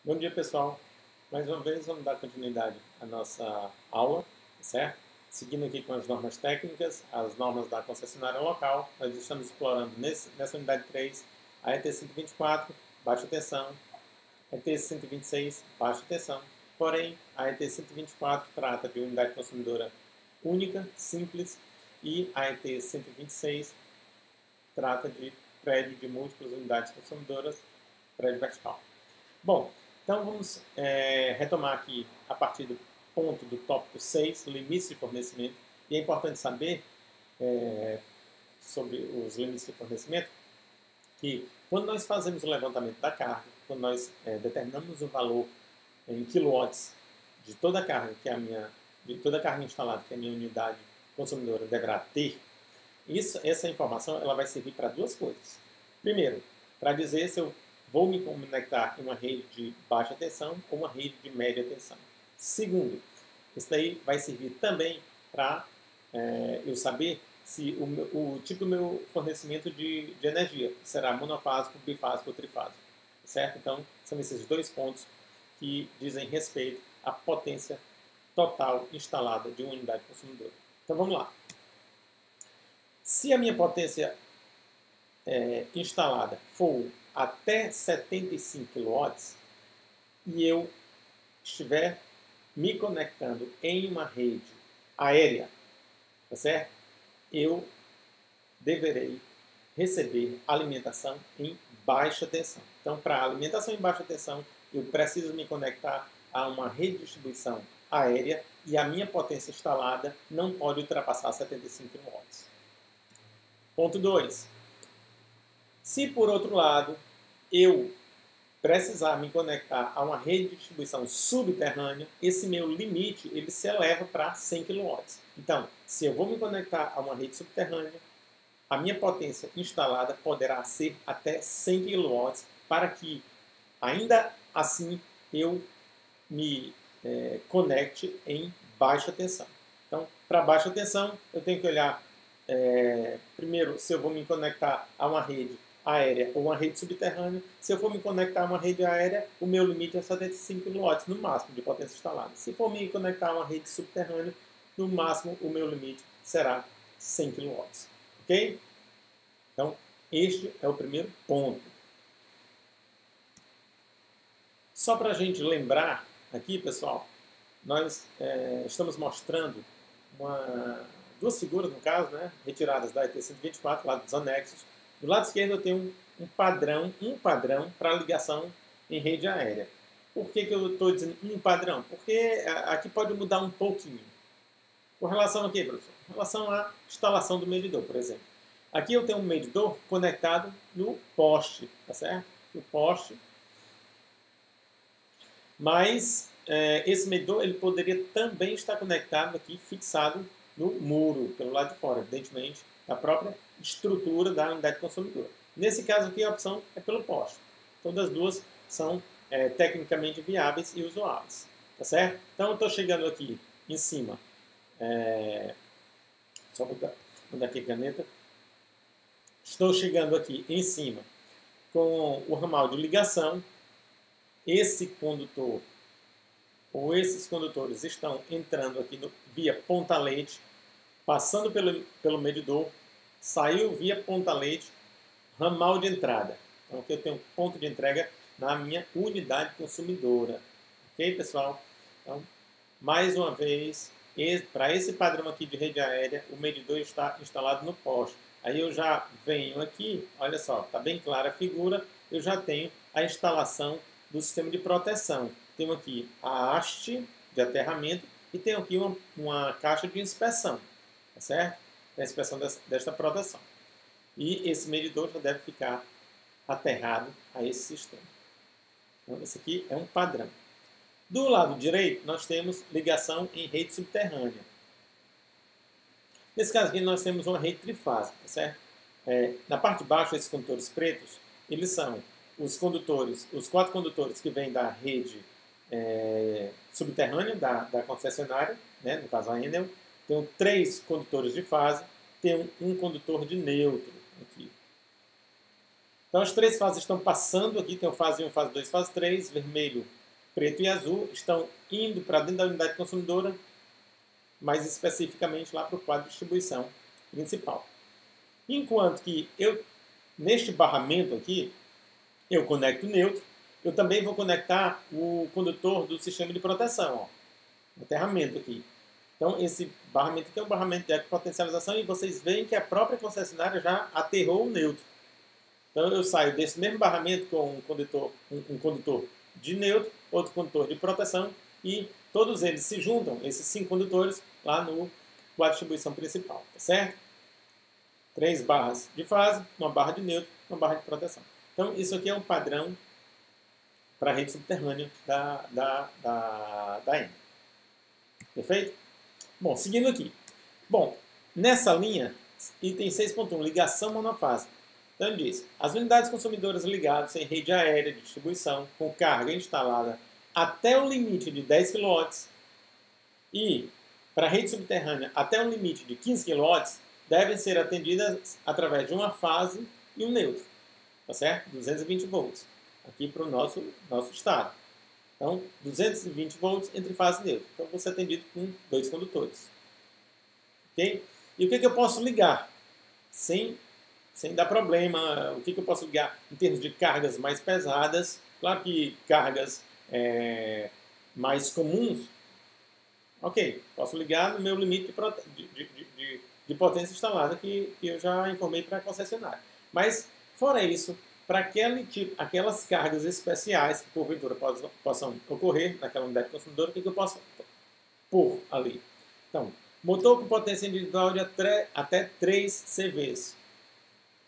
Bom dia, pessoal. Mais uma vez, vamos dar continuidade à nossa aula, certo? Seguindo aqui com as normas técnicas, as normas da concessionária local, nós estamos explorando nessa unidade 3 a ET 124, baixa tensão, ET 126, baixa tensão. Porém, a ET 124 trata de unidade consumidora única, simples, e a ET 126 trata de prédio de múltiplas unidades consumidoras, prédio vertical. Bom, então vamos retomar aqui a partir do ponto do tópico 6, limites de fornecimento. E é importante saber sobre os limites de fornecimento que quando nós fazemos o levantamento da carga, quando nós determinamos o valor em quilowatts de toda a carga de toda a carga instalada que a minha unidade consumidora deverá ter, essa informação ela vai servir para duas coisas. Primeiro, para dizer se eu vou me conectar em uma rede de baixa tensão ou uma rede de média tensão. Segundo, isso daí vai servir também para eu saber se o tipo do meu fornecimento de energia será monofásico, bifásico ou trifásico. Certo? Então, são esses dois pontos que dizem respeito à potência total instalada de uma unidade consumidora. Então, vamos lá. Se a minha potência instalada for até 75 kW e eu estiver me conectando em uma rede aérea, tá certo? Eu deverei receber alimentação em baixa tensão. Então, para alimentação em baixa tensão, eu preciso me conectar a uma rede de distribuição aérea e a minha potência instalada não pode ultrapassar 75 kW. Ponto 2. Se, por outro lado, eu precisar me conectar a uma rede de distribuição subterrânea, esse meu limite ele se eleva para 100 kW. Então, se eu vou me conectar a uma rede subterrânea, a minha potência instalada poderá ser até 100 kW para que, ainda assim, eu me conecte em baixa tensão. Então, para baixa tensão, eu tenho que olhar primeiro se eu vou me conectar a uma rede aérea ou uma rede subterrânea. Se eu for me conectar a uma rede aérea, o meu limite é 75 kW no máximo de potência instalada. Se for me conectar a uma rede subterrânea, no máximo o meu limite será 100 kW. Ok? Então, este é o primeiro ponto. Só para a gente lembrar aqui, pessoal, nós estamos mostrando duas figuras, no caso, né, retiradas da ET 124, lá dos anexos. Do lado esquerdo eu tenho um padrão para ligação em rede aérea. Por que eu estou dizendo um padrão? Porque aqui pode mudar um pouquinho. Com relação a quê, professor? Com relação à instalação do medidor, por exemplo. Aqui eu tenho um medidor conectado no poste, tá certo? No poste. Mas esse medidor ele poderia também estar conectado aqui, fixado no muro, pelo lado de fora, evidentemente, da própria estrutura da unidade consumidora. Nesse caso aqui, a opção é pelo poste. Todas as duas são tecnicamente viáveis e usuáveis. Tá certo? Então, eu estou chegando aqui em cima. Só mudar aqui a caneta. Estou chegando aqui em cima com o ramal de ligação. Esse condutor ou esses condutores estão entrando aqui via ponta-leite, passando pelo medidor, saiu via ponta-leite, ramal de entrada. Então, aqui eu tenho ponto de entrega na minha unidade consumidora. Ok, pessoal? Então, mais uma vez, para esse padrão aqui de rede aérea, o medidor está instalado no poste. Aí eu já venho aqui, olha só, está bem clara a figura, eu já tenho a instalação do sistema de proteção. Tenho aqui a haste de aterramento e tenho aqui uma caixa de inspeção, tá certo? A inspeção desta proteção. E esse medidor já deve ficar aterrado a esse sistema. Então, esse aqui é um padrão. Do lado direito, nós temos ligação em rede subterrânea. Nesse caso aqui, nós temos uma rede trifásica, tá certo? Na parte de baixo, esses condutores pretos, eles são os quatro condutores que vêm da rede subterrânea da concessionária, né, no caso a Enel. Tem 3 condutores de fase, tem um condutor de neutro aqui. Então as três fases estão passando aqui, tem o fase 1, fase 2, fase 3, vermelho, preto e azul, estão indo para dentro da unidade consumidora, mais especificamente lá para o quadro de distribuição principal. Enquanto que neste barramento aqui, eu conecto o neutro, eu também vou conectar o condutor do sistema de proteção, ó, o aterramento aqui. Então, esse barramento aqui é um barramento de ecopotencialização e vocês veem que a própria concessionária já aterrou o neutro. Então, eu saio desse mesmo barramento com um condutor de neutro, outro condutor de proteção e todos eles se juntam, esses 5 condutores, lá no quadro de distribuição principal, tá certo? 3 barras de fase, uma barra de neutro, uma barra de proteção. Então, isso aqui é um padrão para a rede subterrânea da ENGIE. Perfeito? Bom, seguindo aqui. Bom, nessa linha, item 6.1, ligação monofásica. Então, ele diz, as unidades consumidoras ligadas em rede aérea de distribuição com carga instalada até o limite de 10 kW e para a rede subterrânea até um limite de 15 kW devem ser atendidas através de uma fase e um neutro. Tá certo? 220 volts. Aqui para o nosso estado. Então, 220 volts entre fase e neutro. Então, vou ser atendido com 2 condutores. Ok? E o que eu posso ligar? Sem dar problema. O que eu posso ligar em termos de cargas mais pesadas? Claro que cargas mais comuns. Ok, posso ligar no meu limite de potência instalada que eu já informei para a concessionária. Mas, fora isso, para aquelas cargas especiais que porventura possam ocorrer naquela unidade consumidora, o que eu posso pôr ali? Então, motor com potência individual de até 3 CVs.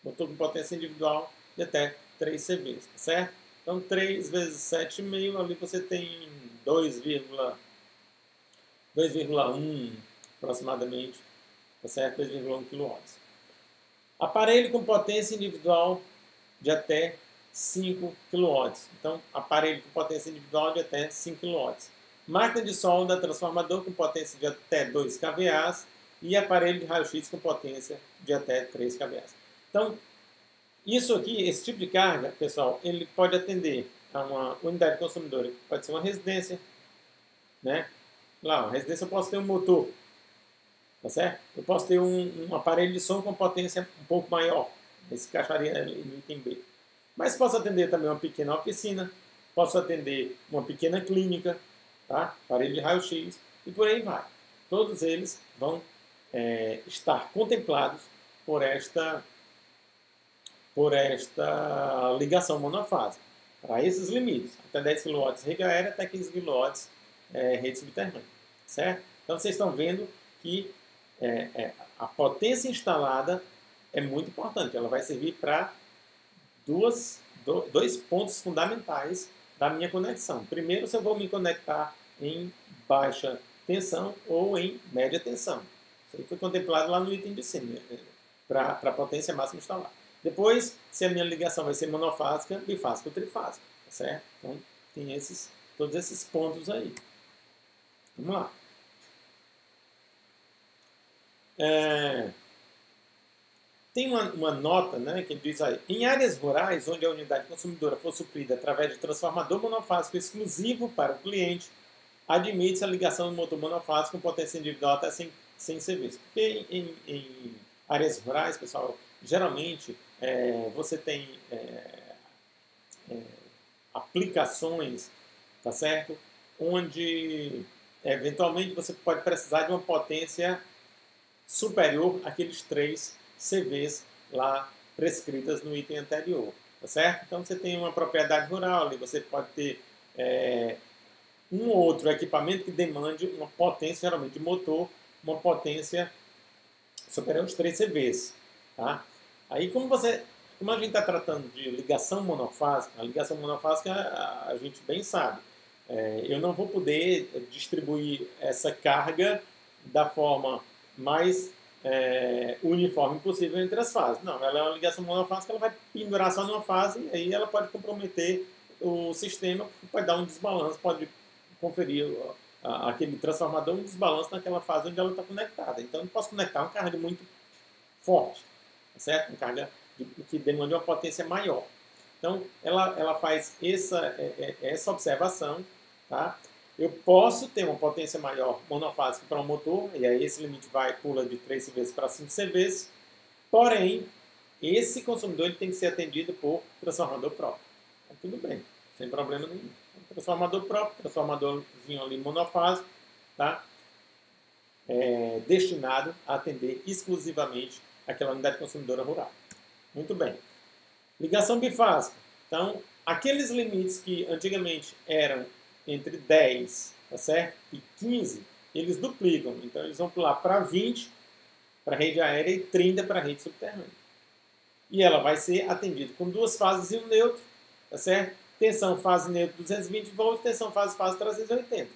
Motor com potência individual de até 3 CVs, tá certo? Então, 3 vezes 7,5, ali você tem 2,1 aproximadamente, tá certo? 2,1 kW. Aparelho com potência individual de até 5 kW. Então, aparelho com potência individual de até 5 kW. Máquina de solda, transformador com potência de até 2 kVA e aparelho de raio-x com potência de até 3 kVA. Então, isso aqui, esse tipo de carga, pessoal, ele pode atender a uma unidade consumidora. Pode ser uma residência, né? Lá, uma residência eu posso ter um motor, tá certo? Eu posso ter um aparelho de som com potência um pouco maior. Esse encaixaria no item B. Mas posso atender também uma pequena oficina, posso atender uma pequena clínica, tá? Aparelho de raio-x e por aí vai. Todos eles vão estar contemplados por esta ligação monofásica. Para esses limites, até 10 kW rede aérea, até 15 kW rede subterrânea. Certo? Então vocês estão vendo que a potência instalada é muito importante. Ela vai servir para dois pontos fundamentais da minha conexão. Primeiro, se eu vou me conectar em baixa tensão ou em média tensão. Isso aí foi contemplado lá no item de cima, para a potência máxima instalada. Depois, se a minha ligação vai ser monofásica, bifásica ou trifásica. Tá certo? Então, tem todos esses pontos aí. Vamos lá. Tem uma nota, né, que diz aí, em áreas rurais onde a unidade consumidora for suprida através de transformador monofásico exclusivo para o cliente, admite-se a ligação do motor monofásico com potência individual até 100 CVs. Porque em áreas rurais, pessoal, geralmente você tem aplicações, tá certo? Onde eventualmente você pode precisar de uma potência superior àqueles 3 CVs lá prescritas no item anterior, tá certo? Então você tem uma propriedade rural ali, você pode ter um ou outro equipamento que demande uma potência, geralmente de motor, uma potência superior aos 3 CVs, tá? Aí como a gente está tratando de ligação monofásica, a ligação monofásica a gente bem sabe, eu não vou poder distribuir essa carga da forma mais uniforme possível entre as fases. Não, ela é uma ligação monofásica, ela vai pendurar só numa fase e aí ela pode comprometer o sistema, pode dar um desbalanço, pode conferir aquele transformador um desbalanço naquela fase onde ela está conectada. Então eu posso conectar uma carga muito forte, certo? Uma carga que demanda uma potência maior. Então, ela faz essa observação, tá? Eu posso ter uma potência maior monofásica para um motor, e aí esse limite pula de 3 CVs para 5 CVs, porém, esse consumidor ele tem que ser atendido por transformador próprio. Então, tudo bem, sem problema nenhum. Transformador próprio, transformadorzinho ali monofásico, tá? Destinado a atender exclusivamente aquela unidade consumidora rural. Muito bem. Ligação bifásica. Então, aqueles limites que antigamente eram entre 10, tá certo? E 15, eles duplicam. Então, eles vão pular para 20 para a rede aérea e 30 para a rede subterrânea. E ela vai ser atendida com duas fases e um neutro, tá certo? Tensão fase neutro 220 volts, tensão fase 380.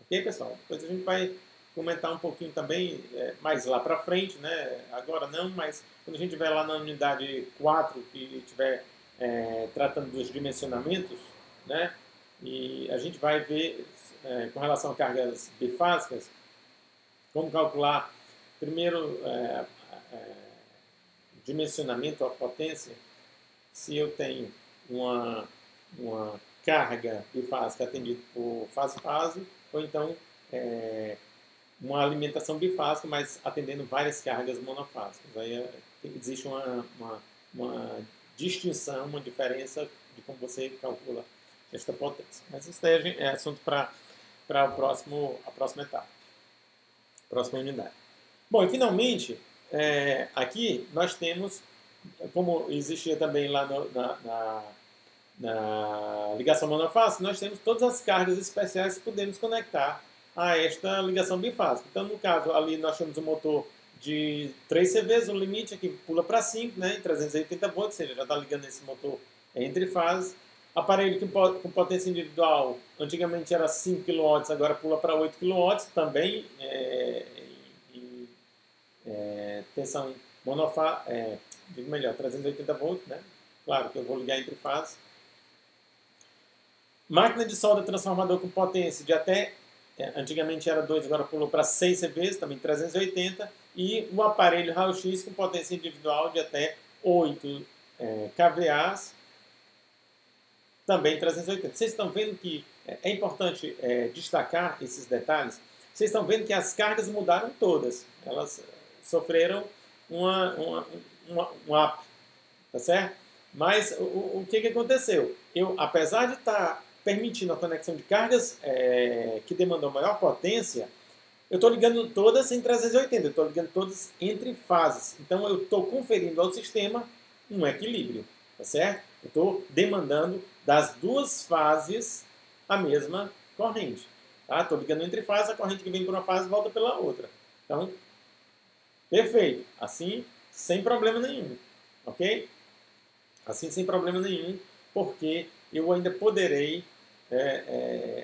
Ok, pessoal? Depois a gente vai comentar um pouquinho também mais lá para frente, né? Agora não, mas quando a gente estiver lá na unidade 4 e estiver tratando dos dimensionamentos, né? E a gente vai ver com relação a cargas bifásicas como calcular primeiro dimensionamento, a potência, se eu tenho uma carga bifásica atendida por fase-fase, ou então uma alimentação bifásica, mas atendendo várias cargas monofásicas. Aí existe uma distinção, uma diferença de como você calcula esta potência. Mas isso daí é assunto para a próxima etapa, próxima unidade. Bom, e finalmente, aqui nós temos, como existia também lá na ligação monofásica, nós temos todas as cargas especiais que podemos conectar a esta ligação bifásica. Então, no caso, ali nós temos um motor de 3 CVs, o limite aqui pula para 5, né, em 380 volts, ou seja, já está ligando esse motor entre fases. Aparelho com potência individual, antigamente era 5 kW, agora pula para 8 kW, também tensão monofásica, digo melhor, 380 volts, né? Claro que eu vou ligar entre fases. Máquina de solda transformador com potência de até, antigamente era 2, agora pulou para 6 CVs, também 380. E o aparelho raio-x com potência individual de até 8 kVAs, também 380. Vocês estão vendo que é importante destacar esses detalhes? Vocês estão vendo que as cargas mudaram todas. Elas sofreram um up, tá certo? Mas o que aconteceu? Apesar de estar permitindo a conexão de cargas que demandam maior potência, eu estou ligando todas em 380, eu estou ligando todas entre fases. Então, eu estou conferindo ao sistema um equilíbrio, tá certo? Eu estou demandando das duas fases a mesma corrente. Tá? Estou ligando entre fases, a corrente que vem por uma fase volta pela outra. Então, perfeito. Assim, sem problema nenhum. Ok? Assim, sem problema nenhum, porque eu ainda poderei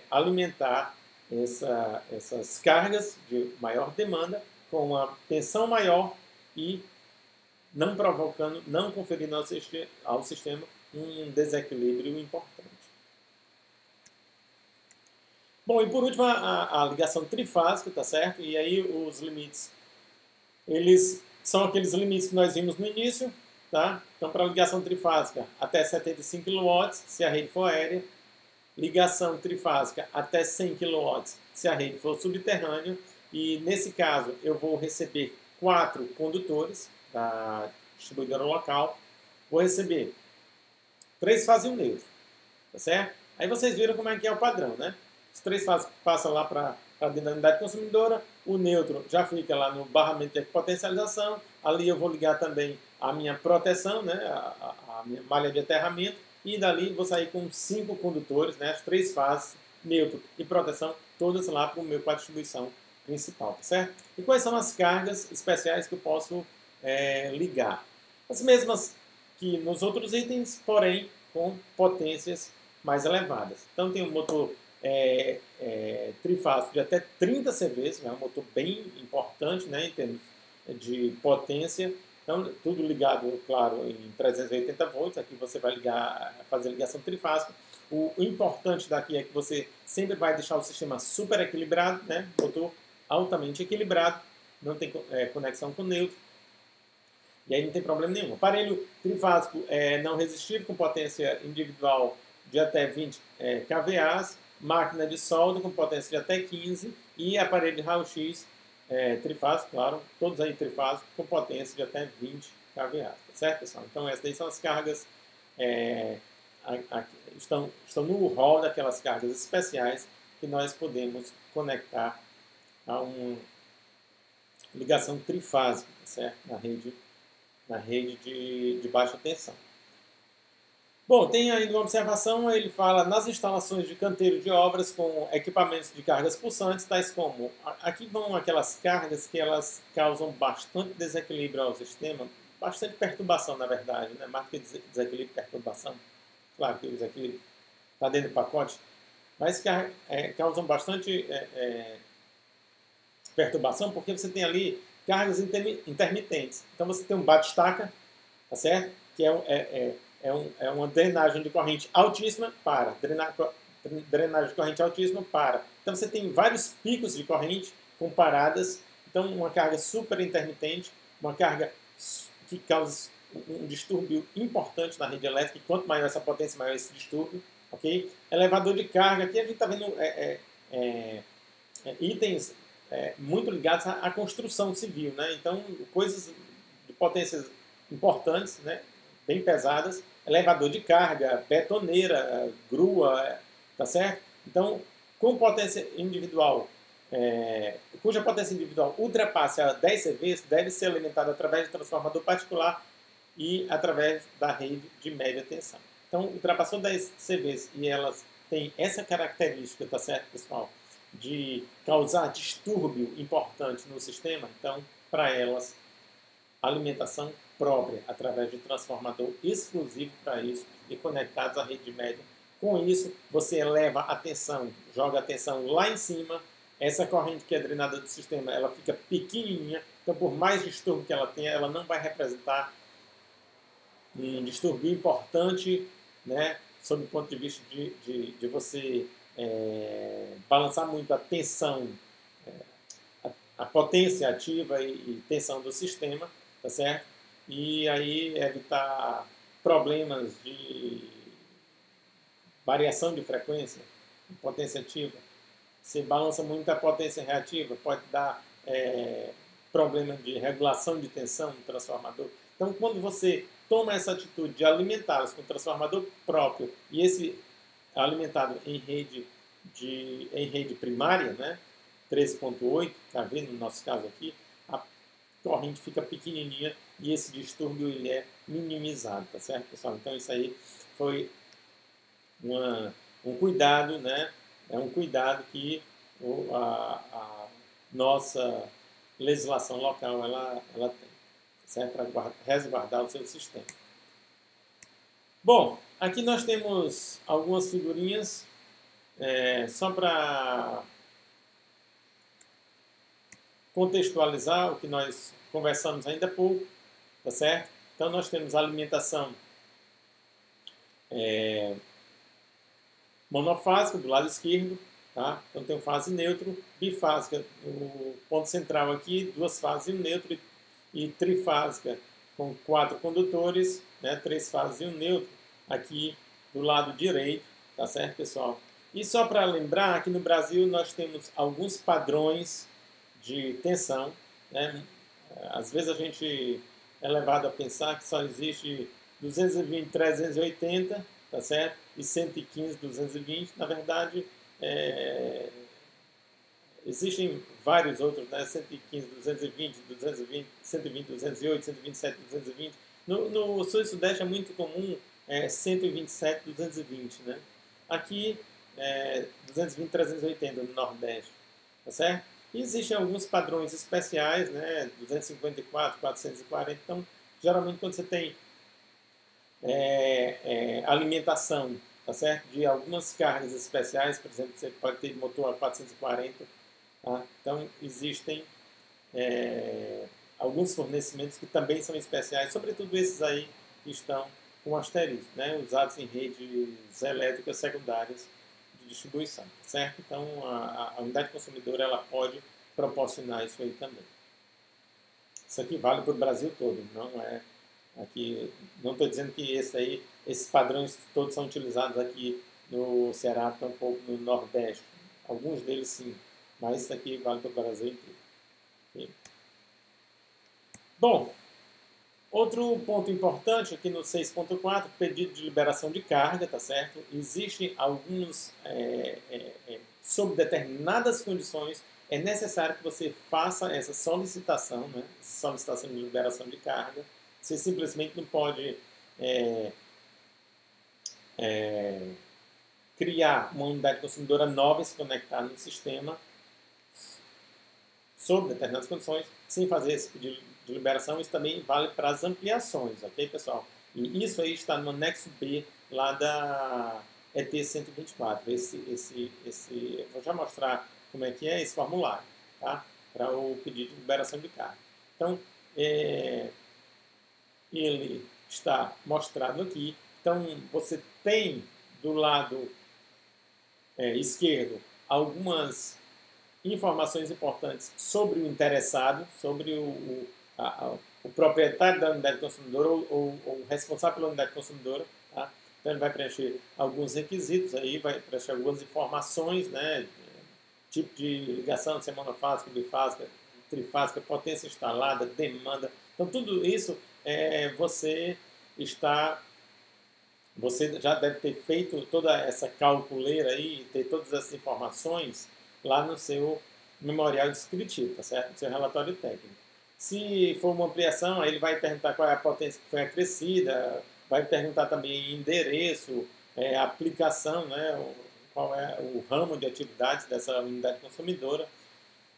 alimentar essas cargas de maior demanda com uma tensão maior e não provocando, não conferindo ao sistema um desequilíbrio importante. Bom, e por último a ligação trifásica, tá certo? E aí os limites, eles são aqueles limites que nós vimos no início, tá? Então, para a ligação trifásica, até 75 kW, se a rede for aérea. Ligação trifásica até 100 kW, se a rede for subterrânea. E, nesse caso, eu vou receber 4 condutores da distribuidora local. Vou receber 3 fases e um neutro, tá certo? Aí vocês viram como é que é o padrão, né? As 3 fases passam lá para dentro da unidade consumidora, o neutro já fica lá no barramento de potencialização. Ali eu vou ligar também a minha proteção, né? a minha malha de aterramento. E dali vou sair com 5 condutores, né, as 3 fases, neutro e proteção, todas lá para o meu quadro de distribuição principal, tá certo? E quais são as cargas especiais que eu posso ligar? As mesmas que nos outros itens, porém com potências mais elevadas. Então tem um motor trifásico de até 30 CVs, é um motor bem importante, né, em termos de potência. Então, tudo ligado, claro, em 380 volts. Aqui você vai fazer ligação trifásica. O importante daqui é que você sempre vai deixar o sistema super equilibrado, né? Motor altamente equilibrado, não tem conexão com neutro. E aí não tem problema nenhum. Aparelho trifásico não resistivo, com potência individual de até 20 kVA, máquina de solda com potência de até 15 e aparelho de raio-x trifásico, claro, todos aí trifásicos, com potência de até 20 kVA. Tá certo, pessoal? Então essas daí são as cargas, estão no rol daquelas cargas especiais que nós podemos conectar a uma ligação trifásica, tá certo? Na rede de baixa tensão. Bom, tem ainda uma observação, ele fala nas instalações de canteiro de obras com equipamentos de cargas pulsantes, tais como, aqui vão aquelas cargas que elas causam bastante desequilíbrio ao sistema, bastante perturbação, na verdade, né? Mais que desequilíbrio, perturbação. Claro que o desequilíbrio está dentro do pacote, mas causam bastante perturbação, porque você tem ali cargas intermitentes. Então você tem um bate-estaca, tá certo? Que é uma drenagem de corrente altíssima para, drenagem de corrente altíssima para. Então você tem vários picos de corrente comparadas. Então uma carga super intermitente, uma carga que causa um distúrbio importante na rede elétrica, e quanto maior essa potência, maior esse distúrbio. Okay? Elevador de carga, aqui a gente está vendo itens muito ligados à construção civil, né? Então coisas de potências importantes, né? Bem pesadas, elevador de carga, betoneira, grua, tá certo? Então, com potência individual, cuja potência individual ultrapasse a 10 CVs, deve ser alimentada através de transformador particular e através da rede de média tensão. Então, ultrapassou 10 CVs e elas têm essa característica, tá certo, pessoal? De causar distúrbio importante no sistema, então, para elas, alimentação própria, através de transformador exclusivo para isso e conectados à rede média. Com isso, você eleva a tensão, joga a tensão lá em cima, essa corrente que é drenada do sistema, ela fica pequenininha, então por mais distúrbio que ela tenha, ela não vai representar um distúrbio importante, né, sob o ponto de vista de você balançar muito a tensão, a potência ativa e tensão do sistema, tá certo? E aí evitar problemas de variação de frequência, potência ativa. Se balança muito a potência reativa, pode dar problema de regulação de tensão no transformador. Então, quando você toma essa atitude de alimentá-los com transformador próprio e esse alimentado em rede primária, né, 13.8 kV no nosso caso aqui, a corrente fica pequenininha e esse distúrbio ele é minimizado, tá certo, pessoal? Então isso aí foi um cuidado, né? É um cuidado que a nossa legislação local ela tem, certo? Para resguardar o seu sistema. Bom, aqui nós temos algumas figurinhas só para contextualizar o que nós conversamos ainda há pouco, tá certo? Então nós temos a alimentação monofásica do lado esquerdo, tá? Então tem fase neutro, bifásica no ponto central aqui, duas fases e um neutro, e trifásica com 4 condutores, né? 3 fases e um neutro aqui do lado direito, tá certo, pessoal? E só para lembrar, aqui no Brasil nós temos alguns padrões de tensão, né? Às vezes a gente é levado a pensar que só existe 220, 380, tá certo? E 115, 220. Na verdade, existem vários outros, né? 115, 220, 220, 120, 208, 127, 220. No sul e sudeste é muito comum 127, 220, né? Aqui 220, 380 no nordeste, tá certo? E existem alguns padrões especiais, né? 254, 440. Então, geralmente quando você tem alimentação, tá certo? De algumas cargas especiais, por exemplo, você pode ter motor a 440, tá? Então, existem alguns fornecimentos que também são especiais, sobretudo esses aí que estão com asterisco, né? Usados em redes elétricas secundárias de distribuição, certo? Então, a unidade consumidora ela pode proporcionar isso aí também. Isso aqui vale para o Brasil todo, não é aqui. Não estou dizendo que esses padrões todos são utilizados aqui no Ceará, tampouco no Nordeste. Alguns deles sim, mas isso aqui vale para o Brasil inteiro. Okay? Bom, outro ponto importante aqui no 6.4, pedido de liberação de carga, tá certo? Existem alguns, sob determinadas condições, é necessário que você faça essa solicitação, né? Solicitação de liberação de carga. Você simplesmente não pode criar uma unidade consumidora nova e se conectar no sistema sob determinadas condições, sem fazer esse pedido de liberação. Isso também vale para as ampliações, ok, pessoal? E isso aí está no anexo B lá da ET 124. Vou já mostrar como é que é esse formulário, tá? Para o pedido de liberação de carga. Então, ele está mostrado aqui. Então, você tem do lado esquerdo algumas informações importantes sobre o interessado, sobre o proprietário da unidade consumidora ou o responsável pela unidade consumidora. Tá? Então, ele vai preencher alguns requisitos, aí vai preencher algumas informações, né? Tipo de ligação, se é monofásica, bifásica, trifásica, potência instalada, demanda. Então, tudo isso você já deve ter feito toda essa calculeira aí, ter todas essas informações lá no seu memorial descritivo, tá certo? No seu relatório técnico. Se for uma ampliação, aí ele vai perguntar qual é a potência que foi acrescida, vai perguntar também endereço, aplicação, né? Qual é o ramo de atividades dessa unidade consumidora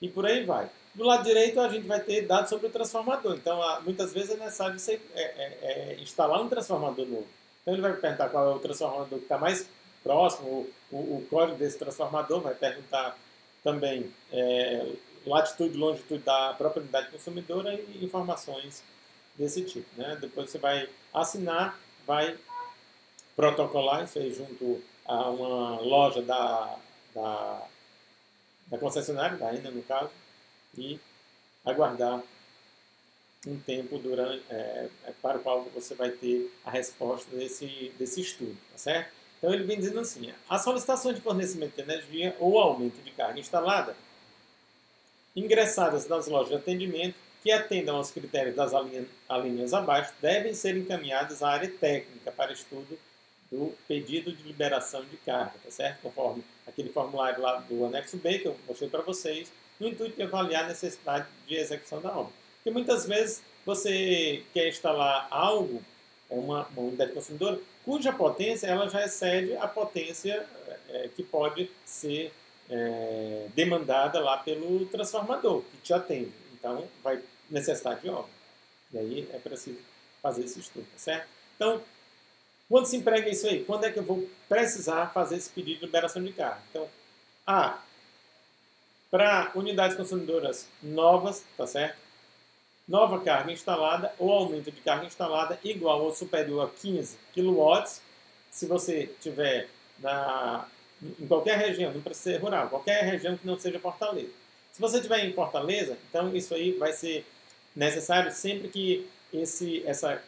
e por aí vai. Do lado direito, a gente vai ter dados sobre o transformador. Então, muitas vezes é necessário você instalar um transformador novo. Então, ele vai perguntar qual é o transformador que está mais próximo, o código desse transformador, vai perguntar também latitude e longitude da própria unidade consumidora e informações desse tipo. Né? Depois você vai assinar, vai protocolar isso aí junto a uma loja da concessionária, da Enel no caso, e aguardar um tempo para o qual você vai ter a resposta desse estudo, tá certo? Então ele vem dizendo assim, a solicitação de fornecimento de energia ou aumento de carga instalada ingressadas nas lojas de atendimento que atendam aos critérios das alíneas abaixo devem ser encaminhadas à área técnica para estudo do pedido de liberação de carga, tá certo? Conforme aquele formulário lá do anexo B que eu mostrei para vocês, no intuito de avaliar a necessidade de execução da obra. Porque muitas vezes você quer instalar algo, uma unidade consumidora, cuja potência ela já excede a potência que pode ser demandada lá pelo transformador que te atende. Então, vai necessitar de obra. E aí é preciso fazer esse estudo, tá certo? Então, quando se emprega isso aí? Quando é que eu vou precisar fazer esse pedido de liberação de carga? Então, para unidades consumidoras novas, tá certo? Nova carga instalada ou aumento de carga instalada igual ou superior a 15 kW. Se você tiver em qualquer região, não precisa ser rural, qualquer região que não seja Fortaleza. Se você tiver em Fortaleza, então isso aí vai ser necessário sempre que essa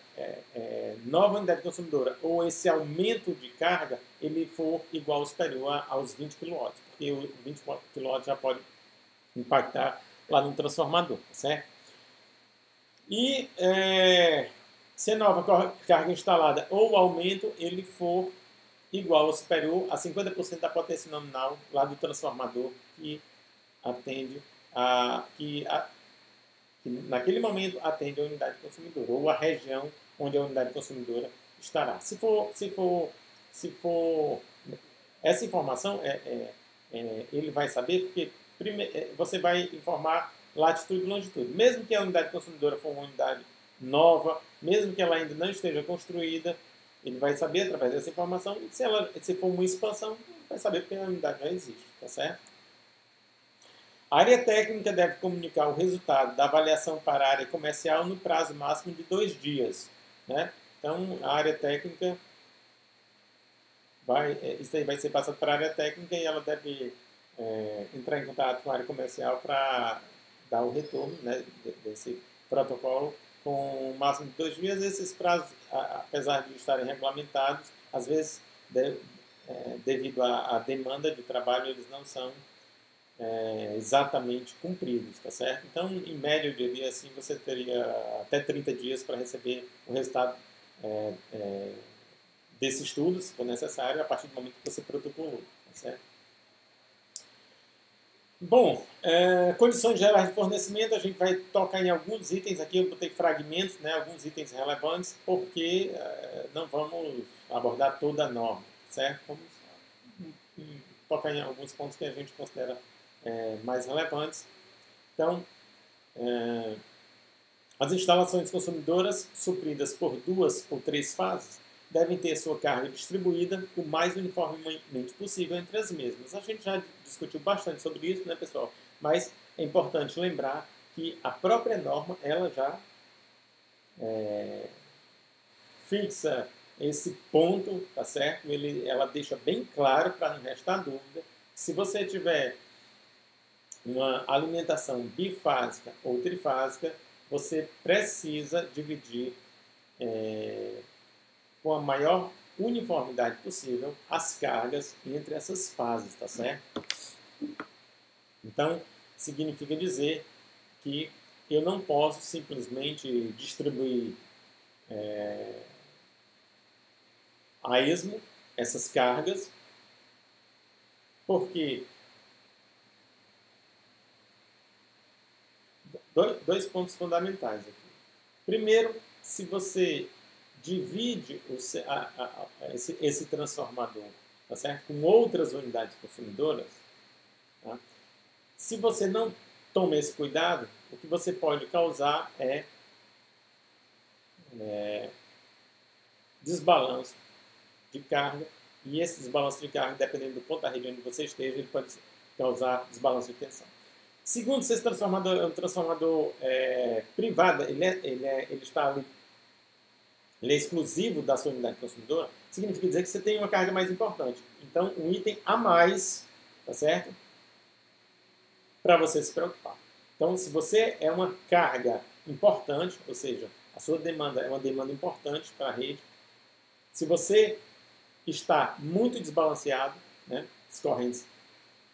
nova unidade consumidora ou esse aumento de carga ele for igual ou superior aos 20 kW, porque o 20 kW já pode impactar lá no transformador, tá certo? E se a nova carga instalada ou o aumento ele for igual ou superior a 50% da potência nominal lá do transformador que atende que naquele momento atende a unidade consumidora ou a região onde a unidade consumidora estará. Se for essa informação ele vai saber porque você vai informar latitude e longitude. Mesmo que a unidade consumidora for uma unidade nova, mesmo que ela ainda não esteja construída, ele vai saber através dessa informação. E se for uma expansão, ele vai saber porque a unidade já existe, tá certo? A área técnica deve comunicar o resultado da avaliação para a área comercial no prazo máximo de 2 dias. Né? Então, a área técnica isso aí vai ser passado para a área técnica e ela deve entrar em contato com a área comercial para dar o retorno, né, desse protocolo com o máximo de 2 dias. Esses prazos, apesar de estarem regulamentados, às vezes, devido à demanda de trabalho, eles não são exatamente cumpridos, tá certo? Então, em média, eu diria assim, você teria até 30 dias para receber o resultado desse estudo, se for necessário, a partir do momento que você protocolou, tá certo? Bom, condições gerais de fornecimento, a gente vai tocar em alguns itens aqui, eu botei fragmentos, né, alguns itens relevantes, porque não vamos abordar toda a norma, certo? Vamos tocar em alguns pontos que a gente considera mais relevantes. Então, as instalações consumidoras supridas por 2 ou 3 fases devem ter sua carga distribuída o mais uniformemente possível entre as mesmas. A gente já discutiu bastante sobre isso, né, pessoal? Mas é importante lembrar que a própria norma, ela já fixa esse ponto, tá certo? Ela deixa bem claro, para não restar dúvida, se você tiver uma alimentação bifásica ou trifásica, você precisa dividir com a maior uniformidade possível as cargas entre essas fases, tá certo? Então, significa dizer que eu não posso simplesmente distribuir a esmo essas cargas, porque dois pontos fundamentais aqui. Primeiro, se você divide esse transformador, tá certo? Com outras unidades consumidoras, tá? Se você não toma esse cuidado, o que você pode causar é desbalanço de carga, e esse desbalanço de carga, dependendo do ponto da rede onde você esteja, ele pode causar desbalanço de tensão. Segundo, se esse transformador é um transformador privado, ele está ali, ele é exclusivo da sua unidade consumidora, significa dizer que você tem uma carga mais importante. Então, um item a mais, tá certo? Para você se preocupar. Então, se você é uma carga importante, ou seja, a sua demanda é uma demanda importante para a rede, se você está muito desbalanceado, né, as correntes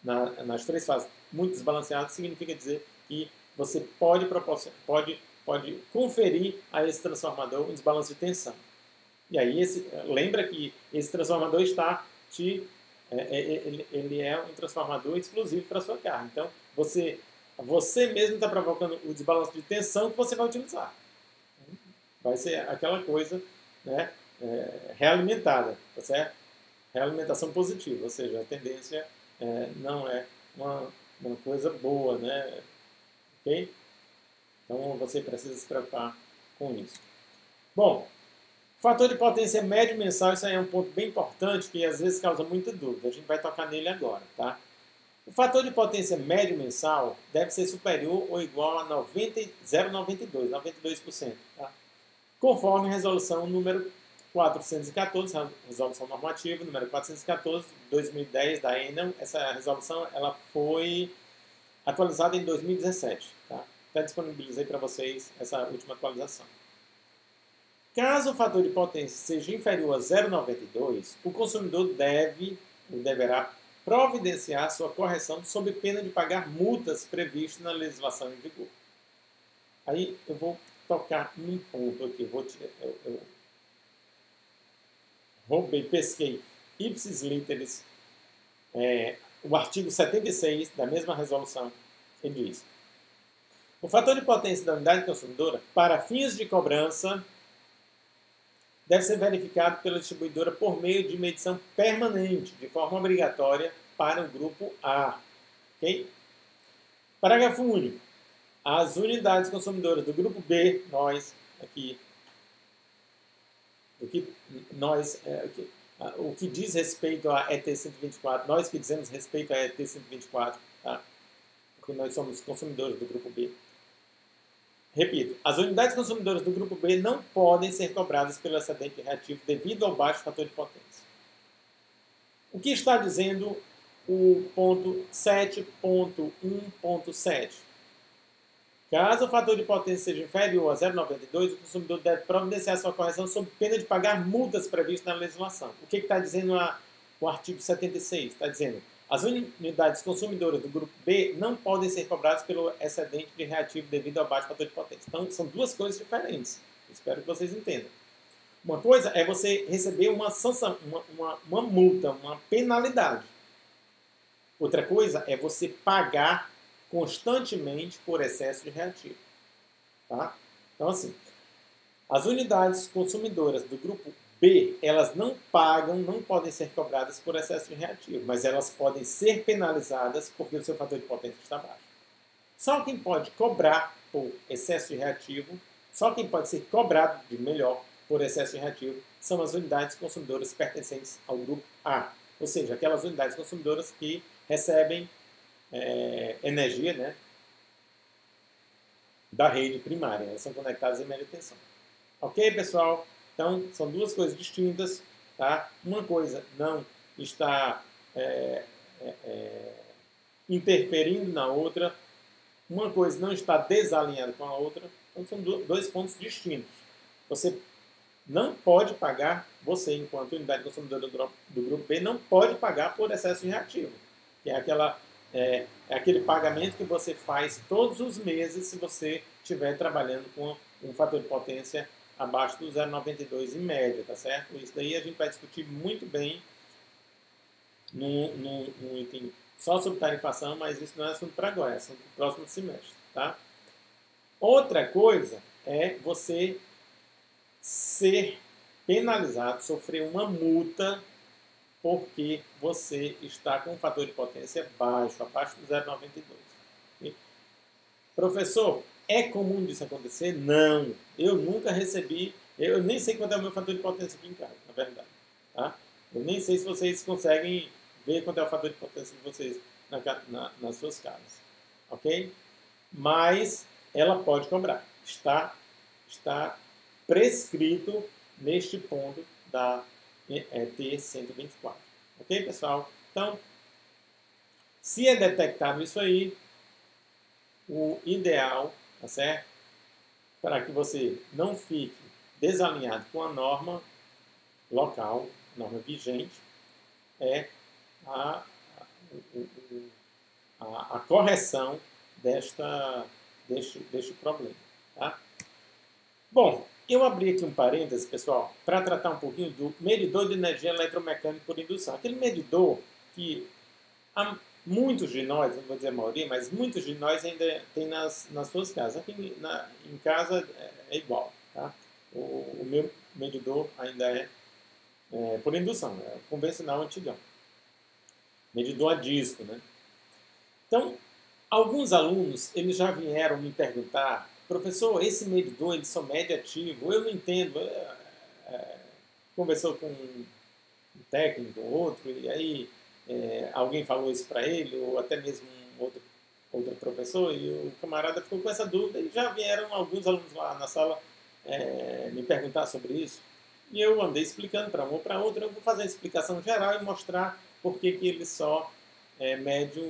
nas 3 fases muito desbalanceadas, significa dizer que você pode conferir a esse transformador um desbalanço de tensão. E aí, lembra que esse transformador ele é um transformador exclusivo para a sua carga. Então, você mesmo está provocando o desbalanço de tensão que você vai utilizar. Vai ser aquela coisa, né, realimentada, tá certo? Realimentação positiva, ou seja, a tendência não é uma coisa boa, né? Ok? Então você precisa se preocupar com isso. Bom, fator de potência médio mensal, isso aí é um ponto bem importante que às vezes causa muita dúvida. A gente vai tocar nele agora, tá? O fator de potência médio mensal deve ser superior ou igual a 0,92%, 92%, tá? Conforme a resolução número 414, resolução normativa, número 414, 2010, da Enel. Essa resolução ela foi atualizada em 2017. Tá? Até disponibilizei para vocês essa última atualização. Caso o fator de potência seja inferior a 0,92, o consumidor deverá providenciar sua correção sob pena de pagar multas previstas na legislação em vigor. Aí eu vou tocar num ponto aqui. Eu pesquei ipsis literis, o artigo 76 da mesma resolução, ele diz: o fator de potência da unidade consumidora, para fins de cobrança, deve ser verificado pela distribuidora por meio de medição permanente, de forma obrigatória, para o grupo A. Okay? Parágrafo único. As unidades consumidoras do grupo B, nós aqui, o que diz respeito à ET 124, nós que dizemos respeito à ET 124, tá? Porque nós somos consumidores do grupo B. Repito, as unidades consumidoras do grupo B não podem ser cobradas pelo excedente reativo devido ao baixo fator de potência. O que está dizendo o ponto 7.1.7? Caso o fator de potência seja inferior a 0,92, o consumidor deve providenciar sua correção sob pena de pagar multas previstas na legislação. O que está dizendo o artigo 76? Está dizendo as unidades consumidoras do grupo B não podem ser cobradas pelo excedente de reativo devido ao baixo fator de potência. Então, são duas coisas diferentes. Espero que vocês entendam. Uma coisa é você receber uma sanção, uma multa, uma penalidade. Outra coisa é você pagar constantemente por excesso de reativo. Tá? Então, assim, as unidades consumidoras do grupo B, elas não pagam, não podem ser cobradas por excesso de reativo, mas elas podem ser penalizadas porque o seu fator de potência está baixo. Só quem pode cobrar por excesso de reativo, só quem pode ser cobrado de melhor por excesso de reativo, são as unidades consumidoras pertencentes ao grupo A. Ou seja, aquelas unidades consumidoras que recebem energia, né, da rede primária. Elas são conectadas em média tensão. Ok, pessoal? Então, são duas coisas distintas. Tá? Uma coisa não está interferindo na outra. Uma coisa não está desalinhada com a outra. Então, são dois pontos distintos. Você não pode pagar, você, enquanto unidade consumidora do grupo B, não pode pagar por excesso de reativo. Que é aquele pagamento que você faz todos os meses se você estiver trabalhando com um fator de potência abaixo do 0,92 em média, tá certo? Isso daí a gente vai discutir muito bem no item só sobre tarifação, mas isso não é assunto para agora, é assunto para o próximo semestre, tá? Outra coisa é você ser penalizado, sofrer uma multa porque você está com um fator de potência baixo, abaixo do 0,92. Professor, é comum disso acontecer? Não. Eu nunca recebi, eu nem sei quanto é o meu fator de potência aqui em casa, na verdade. Tá? Eu nem sei se vocês conseguem ver quanto é o fator de potência de vocês nas suas casas. Ok? Mas ela pode cobrar. Está prescrito neste ponto da T124. Ok, pessoal? Então, se é detectado isso aí, o ideal, tá certo? Para que você não fique desalinhado com a norma local, norma vigente, é a correção deste problema. Tá? Bom, eu abri aqui um parênteses, pessoal, para tratar um pouquinho do medidor de energia eletromecânica por indução. Aquele medidor que muitos de nós, não vou dizer a maioria, mas muitos de nós ainda tem nas suas casas. Aqui em casa é igual. Tá? O meu medidor ainda é por indução, é convencional antigão. Medidor a disco, né? Então, alguns alunos eles já vieram me perguntar: professor, esse medidor ele só mede ativo? Eu não entendo. Conversou com um técnico ou outro, e aí alguém falou isso para ele, ou até mesmo outro professor, e o camarada ficou com essa dúvida, e já vieram alguns alunos lá na sala me perguntar sobre isso. E eu andei explicando para um ou para outro. Eu vou fazer a explicação geral e mostrar por que ele só mede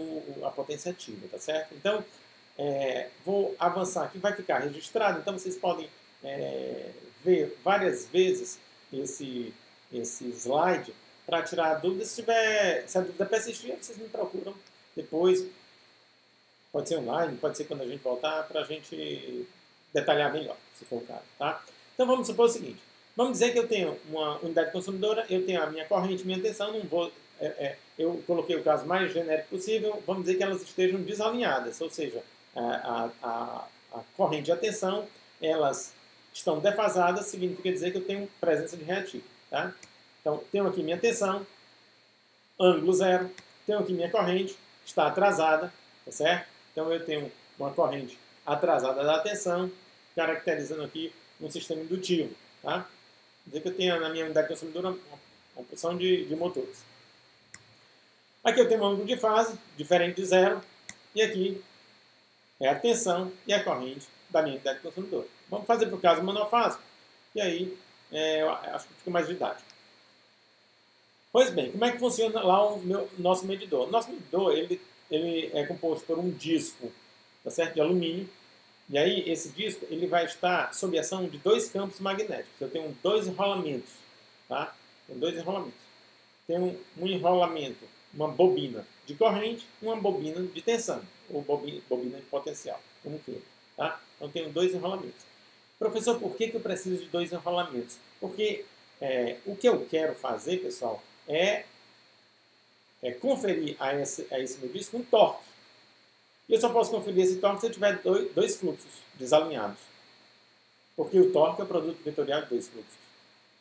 a potência ativa, tá certo? Então, vou avançar aqui, vai ficar registrado, então vocês podem ver várias vezes esse slide para tirar a dúvida. Se a dúvida persistir, vocês me procuram depois. Pode ser online, pode ser quando a gente voltar, para a gente detalhar melhor, se for o caso. Tá? Então vamos supor o seguinte: vamos dizer que eu tenho uma unidade consumidora, eu tenho a minha corrente, minha tensão, não vou, eu coloquei o caso mais genérico possível, vamos dizer que elas estejam desalinhadas, ou seja, a corrente e a tensão, elas estão defasadas, significa dizer que eu tenho presença de reativo. Tá? Então, tenho aqui minha tensão, ângulo zero, tenho aqui minha corrente, está atrasada, tá certo? Então, eu tenho uma corrente atrasada da tensão, caracterizando aqui um sistema indutivo. Tá? Quer dizer que eu tenho na minha unidade consumidora uma porção de motores. Aqui eu tenho um ângulo de fase, diferente de zero, e aqui é a tensão e a corrente da minha unidade consumidora. Vamos fazer para o caso monofásico, e aí eu acho que fica mais didático. Pois bem, como é que funciona lá o nosso medidor? O nosso medidor ele é composto por um disco, tá certo? De alumínio, E aí, esse disco ele vai estar sob a ação de dois campos magnéticos. Eu tenho dois enrolamentos. Tá? Tenho dois enrolamentos. Tenho um enrolamento, uma bobina de corrente, uma bobina de tensão, ou bobina de potencial, como queira. Tá? Então, tenho dois enrolamentos. Professor, por que eu preciso de dois enrolamentos? Porque o que eu quero fazer, pessoal, é conferir a esse meu disco um torque. E eu só posso conferir esse torque se eu tiver dois fluxos desalinhados. Porque o torque é o produto vetorial de dois fluxos.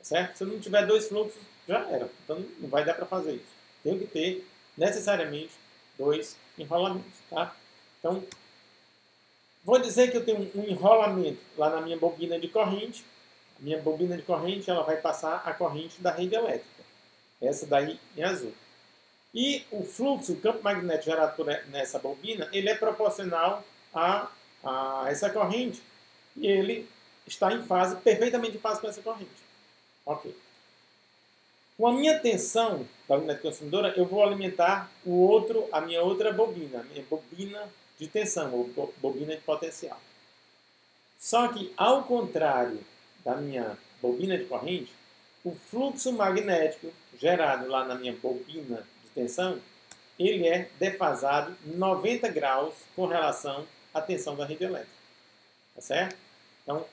Certo? Se eu não tiver dois fluxos, já era. Então não vai dar para fazer isso. Tenho que ter necessariamente dois enrolamentos. Tá? Então, vou dizer que eu tenho um enrolamento lá na minha bobina de corrente. A minha bobina de corrente ela vai passar a corrente da rede elétrica. Essa daí em azul. E o fluxo, o campo magnético gerado nessa bobina, ele é proporcional a essa corrente. E ele está perfeitamente em fase com essa corrente. Ok. Com a minha tensão da unidade consumidora, eu vou alimentar a minha outra bobina, a minha bobina de tensão, ou bobina de potencial. Só que, ao contrário da minha bobina de corrente, o fluxo magnético gerado lá na minha bobina de tensão, ele é defasado 90 graus com relação à tensão da rede elétrica. Tá certo? Então,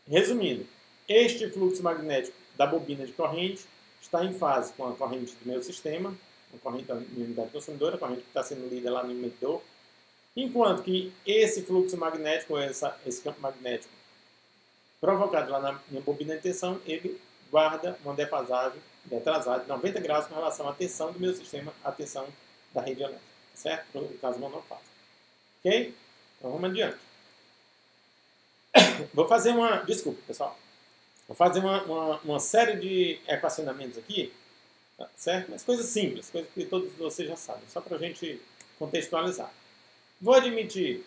resumindo, este fluxo magnético da bobina de corrente está em fase com a corrente do meu sistema, a corrente da minha unidade consumidora, a corrente que está sendo lida lá no medidor, enquanto que esse fluxo magnético, esse campo magnético provocado lá na minha bobina de tensão, ele guarda uma defasagem atrasada de 90 graus com relação à tensão do meu sistema, à tensão da rede elétrica, certo? No caso monofásico. Ok? Então vamos adiante. Vou fazer desculpa, pessoal. Vou fazer uma série de equacionamentos aqui, tá certo? Mas coisas simples, coisas que todos vocês já sabem, só para a gente contextualizar. Vou admitir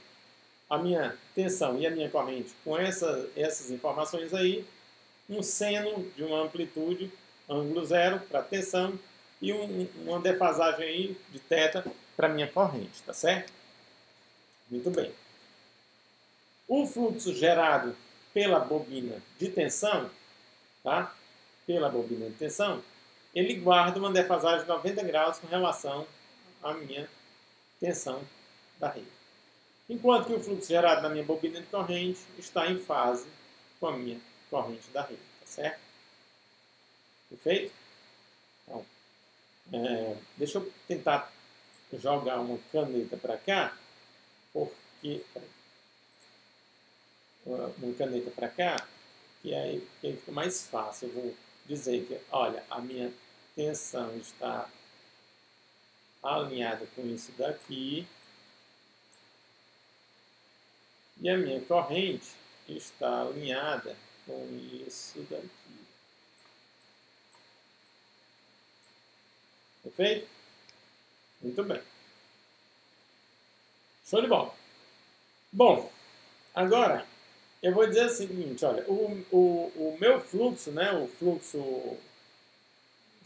a minha tensão e a minha corrente com essas informações aí, um seno de uma amplitude, ângulo zero para tensão, e uma defasagem aí de θ para minha corrente, tá certo? Muito bem. O fluxo gerado pela bobina de tensão, tá? Pela bobina de tensão, ele guarda uma defasagem de 90 graus com relação à minha tensão da rede. Enquanto que o fluxo gerado na minha bobina de corrente está em fase com a minha corrente da rede, tá certo? Perfeito? Então, deixa eu tentar jogar uma caneta para cá, porque uma caneta para cá, que aí fica mais fácil. Eu vou dizer que, olha, a minha tensão está alinhada com isso daqui e a minha corrente está alinhada com isso daqui. Perfeito? Muito bem. Show de bola. Bom, agora eu vou dizer o seguinte, olha, o meu fluxo, né, o fluxo,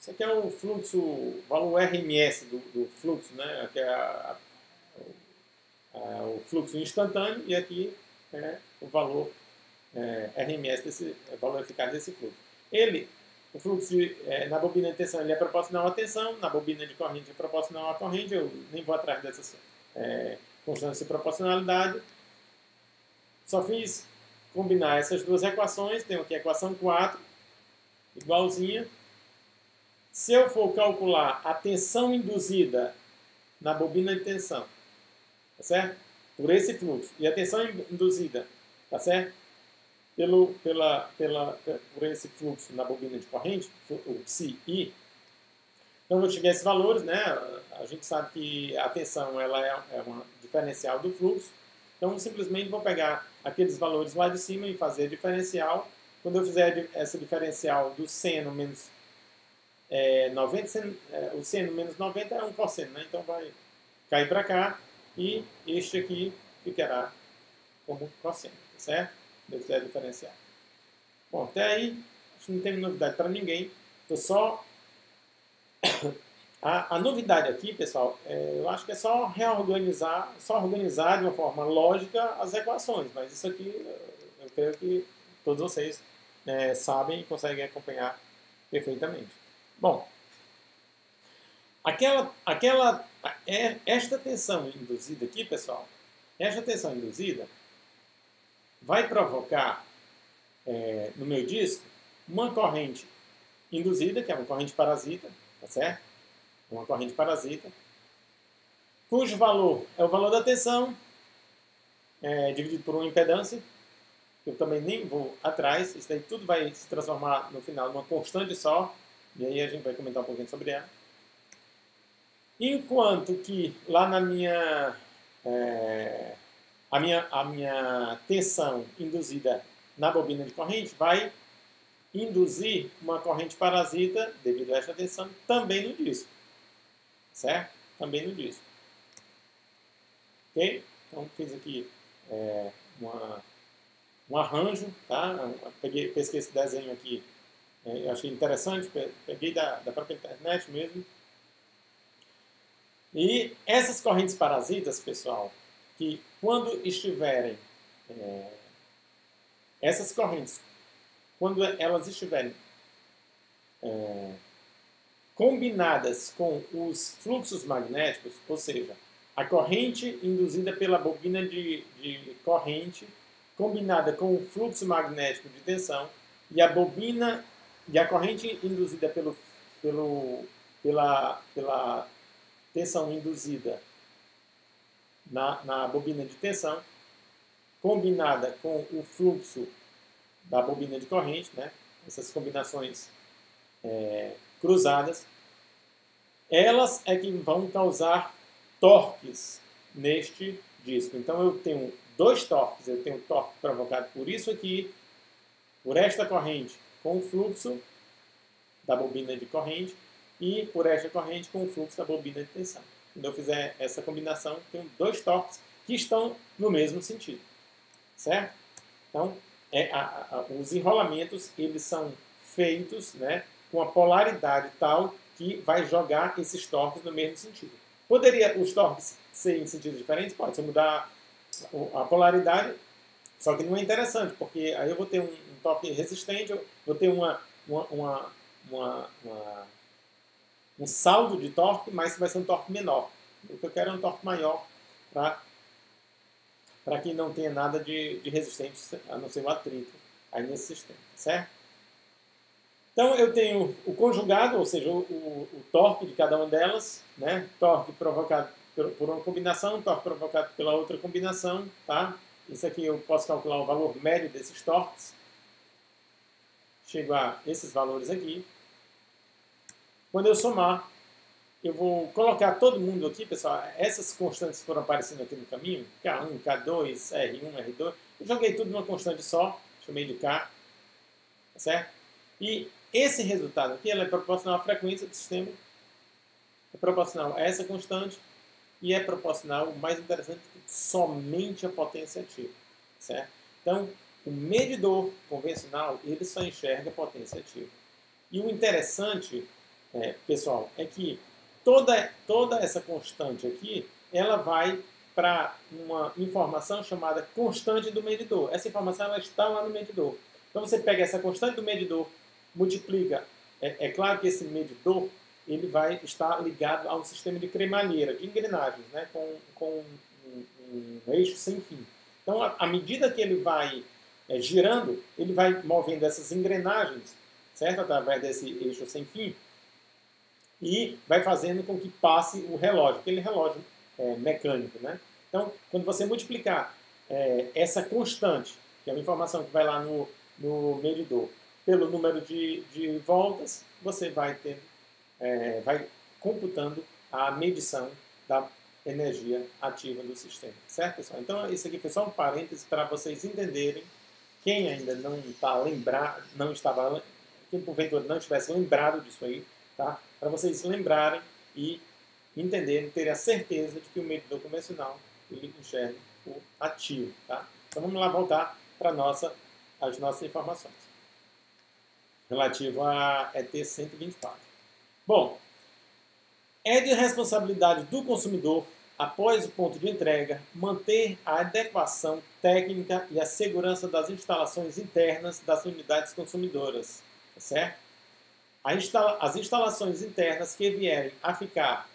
isso aqui é o fluxo, o valor RMS do fluxo, né, que é o fluxo instantâneo, e aqui é o valor RMS, valor eficaz desse fluxo. O fluxo na bobina de tensão ele é proporcional à tensão, na bobina de corrente é proporcional à corrente, eu nem vou atrás dessas constâncias de proporcionalidade. Só fiz combinar essas duas equações, tenho aqui a equação 4, igualzinha. Se eu for calcular a tensão induzida na bobina de tensão, tá certo? Por esse fluxo, e a tensão induzida, tá certo? Por esse fluxo na bobina de corrente, o psi-I. Então, eu vou chegar a esses valores, né? A gente sabe que a tensão ela é uma diferencial do fluxo. Então, simplesmente vou pegar aqueles valores lá de cima e fazer a diferencial. Quando eu fizer essa diferencial do seno menos 90, o seno menos 90 é um cosseno, né? Então, vai cair para cá e este aqui ficará como cosseno, tá certo? Eu fizer a diferencial. Bom, até aí, acho que não tem novidade para ninguém. Estou só A novidade aqui, pessoal, eu acho que é só reorganizar, organizar de uma forma lógica as equações, mas isso aqui eu creio que todos vocês sabem e conseguem acompanhar perfeitamente. Bom, esta tensão induzida aqui, pessoal, esta tensão induzida vai provocar no meu disco uma corrente induzida, que é uma corrente parasita, tá certo? Uma corrente parasita, cujo valor é o valor da tensão, dividido por uma impedância, que eu também nem vou atrás, isso daí tudo vai se transformar no final numa constante só, e aí a gente vai comentar um pouquinho sobre ela. Enquanto que lá na minha, a minha tensão induzida na bobina de corrente vai induzir uma corrente parasita, devido a esta tensão, também no disco. Certo? Também no disco. Ok? Então, fiz aqui um arranjo, tá? Pesquei esse desenho aqui, eu achei interessante, peguei da própria internet mesmo. E essas correntes parasitas, pessoal, que quando estiverem, essas correntes, quando elas estiverem combinadas com os fluxos magnéticos, ou seja, a corrente induzida pela bobina de corrente combinada com o fluxo magnético de tensão e a bobina e a corrente induzida pela tensão induzida na bobina de tensão combinada com o fluxo da bobina de corrente, né? Essas combinações cruzadas, elas é que vão causar torques neste disco. Então eu tenho dois torques. Eu tenho o torque provocado por isso aqui, por esta corrente com o fluxo da bobina de corrente e por esta corrente com o fluxo da bobina de tensão. Quando eu fizer essa combinação, eu tenho dois torques que estão no mesmo sentido. Certo? Então, os enrolamentos eles são feitos, né, com a polaridade tal que vai jogar esses torques no mesmo sentido. Poderia os torques ser em sentidos diferentes? Pode. Se eu mudar a polaridade, só que não é interessante, porque aí eu vou ter um torque resistente, eu vou ter um saldo de torque, mas vai ser um torque menor. O que eu quero é um torque maior para que não tenha nada de resistente, a não ser o atrito aí nesse sistema, certo? Então, eu tenho o conjugado, ou seja, o torque de cada uma delas, né? Torque provocado por uma combinação, torque provocado pela outra combinação, tá? Isso aqui eu posso calcular o valor médio desses torques. Chego a esses valores aqui. Quando eu somar, eu vou colocar todo mundo aqui, pessoal. Essas constantes foram aparecendo aqui no caminho, K1, K2, R1, R2. Eu joguei tudo numa constante só, chamei de K, tá certo? E esse resultado aqui ela é proporcional à frequência do sistema, é proporcional a essa constante e é proporcional, o mais interessante, somente à potência ativa. Certo? Então, o medidor convencional ele só enxerga a potência ativa. E o interessante, pessoal, é que toda essa constante aqui ela vai para uma informação chamada constante do medidor. Essa informação ela está lá no medidor. Então, você pega essa constante do medidor, multiplica. É claro que esse medidor ele vai estar ligado a um sistema de cremalheira, de engrenagens, né, com um eixo sem fim. Então, à medida que ele vai girando, ele vai movendo essas engrenagens, certo? Através desse eixo sem fim, e vai fazendo com que passe o relógio, aquele relógio mecânico. Né? Então, quando você multiplicar essa constante, que é uma informação que vai lá no medidor, pelo número de voltas, você vai computando a medição da energia ativa do sistema. Certo, pessoal? Então, isso aqui foi só um parêntese para vocês entenderem. Quem ainda não está lembrado, quem porventura não estivesse lembrado disso aí, tá? Para vocês lembrarem e entenderem, terem a certeza de que o medidor convencional ele enxerga o ativo. Tá? Então, vamos lá voltar para as nossas informações relativo a ET 124. Bom, É de responsabilidade do consumidor, após o ponto de entrega, manter a adequação técnica e a segurança das instalações internas das unidades consumidoras, tá certo? As instalações internas que vierem a ficar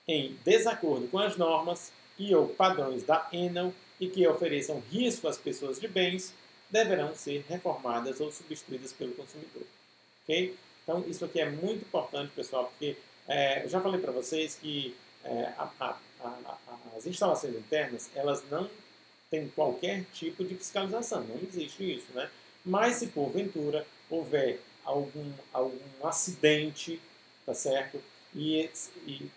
em desacordo com as normas e ou padrões da Enel e que ofereçam risco às pessoas de bens, deverão ser reformadas ou substituídas pelo consumidor. Ok? Então, isso aqui é muito importante, pessoal, porque eu já falei para vocês que as instalações internas, elas não têm qualquer tipo de fiscalização, não existe isso, né? Mas se porventura houver algum acidente, tá certo? E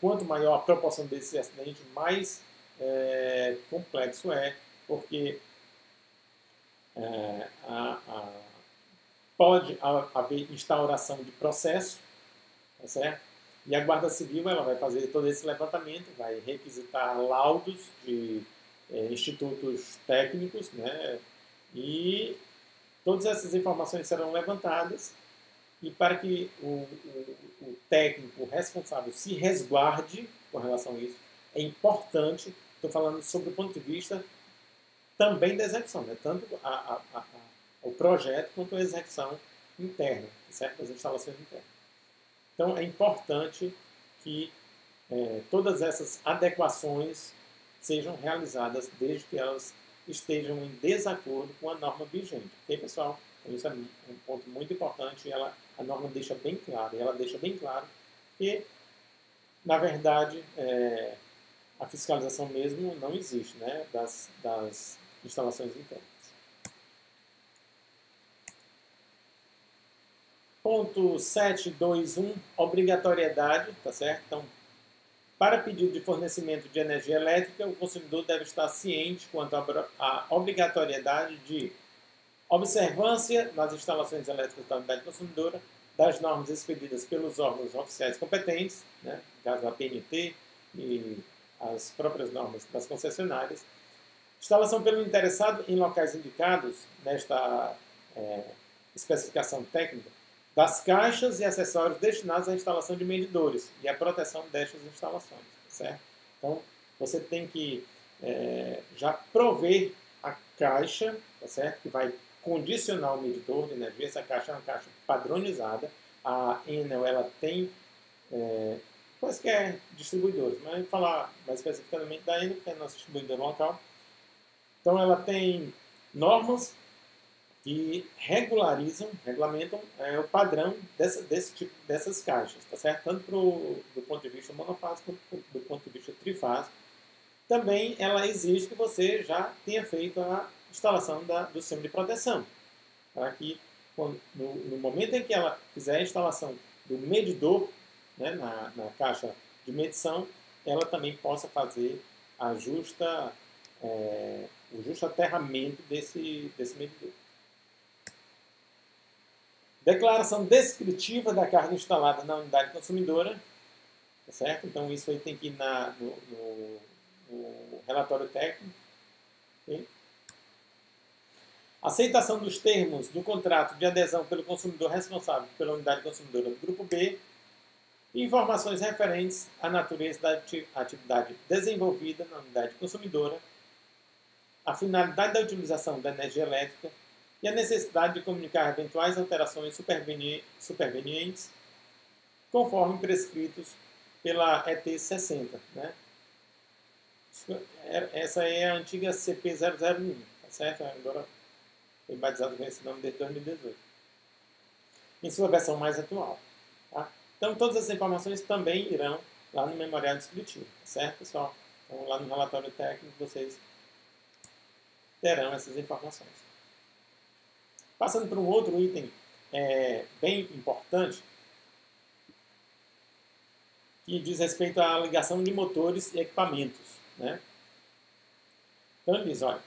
quanto maior a proporção desse acidente, mais complexo é, porque pode haver instauração de processo, tá certo? E a Guarda Civil ela vai fazer todo esse levantamento, vai requisitar laudos de institutos técnicos, né? E todas essas informações serão levantadas e para que o técnico responsável se resguarde com relação a isso, é importante, estou falando sobre o ponto de vista também da execução, né? Tanto o projeto quanto a execução interna, certo? As instalações internas. Então, é importante que todas essas adequações sejam realizadas desde que elas estejam em desacordo com a norma vigente. Ok, pessoal? Então, isso é um ponto muito importante e a norma deixa bem claro. E ela deixa bem claro que, na verdade, a fiscalização mesmo não existe, né, das instalações internas. Ponto 7.2.1, obrigatoriedade, tá certo? Então, para pedido de fornecimento de energia elétrica, o consumidor deve estar ciente quanto à obrigatoriedade de observância nas instalações elétricas da unidade consumidora das normas expedidas pelos órgãos oficiais competentes, né, no caso da PNT e as próprias normas das concessionárias, instalação pelo interessado em locais indicados nesta especificação técnica das caixas e acessórios destinados à instalação de medidores e à proteção destas instalações, certo? Então, você tem que já prover a caixa, tá certo? Que vai condicionar o medidor de energia. Essa caixa é uma caixa padronizada. A Enel ela tem quaisquer distribuidores, mas vou falar mais especificamente da Enel, que é a nossa distribuidora local. Então, ela tem normas que regulamentam o padrão desse tipo, dessas caixas, tá certo? Tanto do ponto de vista monofásico quanto do ponto de vista trifásico. Também ela exige que você já tenha feito a instalação do sistema de proteção, para que no momento em que ela fizer a instalação do medidor, né, na caixa de medição, ela também possa fazer o justo aterramento desse medidor. Declaração descritiva da carga instalada na unidade consumidora, tá certo? Então, isso aí tem que ir no relatório técnico. Okay? Aceitação dos termos do contrato de adesão pelo consumidor responsável pela unidade consumidora do Grupo B. Informações referentes à natureza da atividade desenvolvida na unidade consumidora, a finalidade da utilização da energia elétrica e a necessidade de comunicar eventuais alterações supervenientes conforme prescritos pela ET 60. Né? Essa é a antiga CP 001, tá certo? Agora foi batizado com esse nome desde 2018. Em sua versão mais atual. Tá? Então, todas essas informações também irão lá no memorial descritivo, tá certo, pessoal? Então, lá no relatório técnico, vocês terão essas informações. Passando para um outro item bem importante, que diz respeito à ligação de motores e equipamentos. Né? Então, ele diz, olha,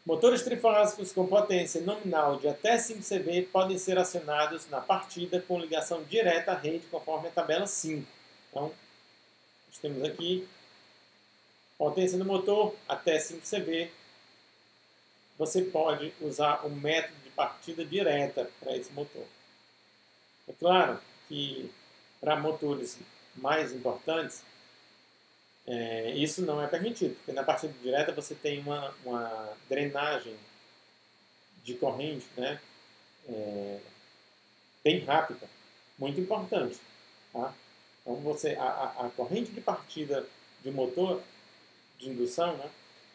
motores trifásicos com potência nominal de até 5 CV podem ser acionados na partida com ligação direta à rede, conforme a tabela 5. Então, nós temos aqui potência do motor até 5 CV. Você pode usar o método de partida direta para esse motor. É claro que para motores mais importantes, isso não é permitido, porque na partida direta você tem uma drenagem de corrente, né, bem rápida, muito importante. Tá? Então, a corrente de partida de motor de indução, né,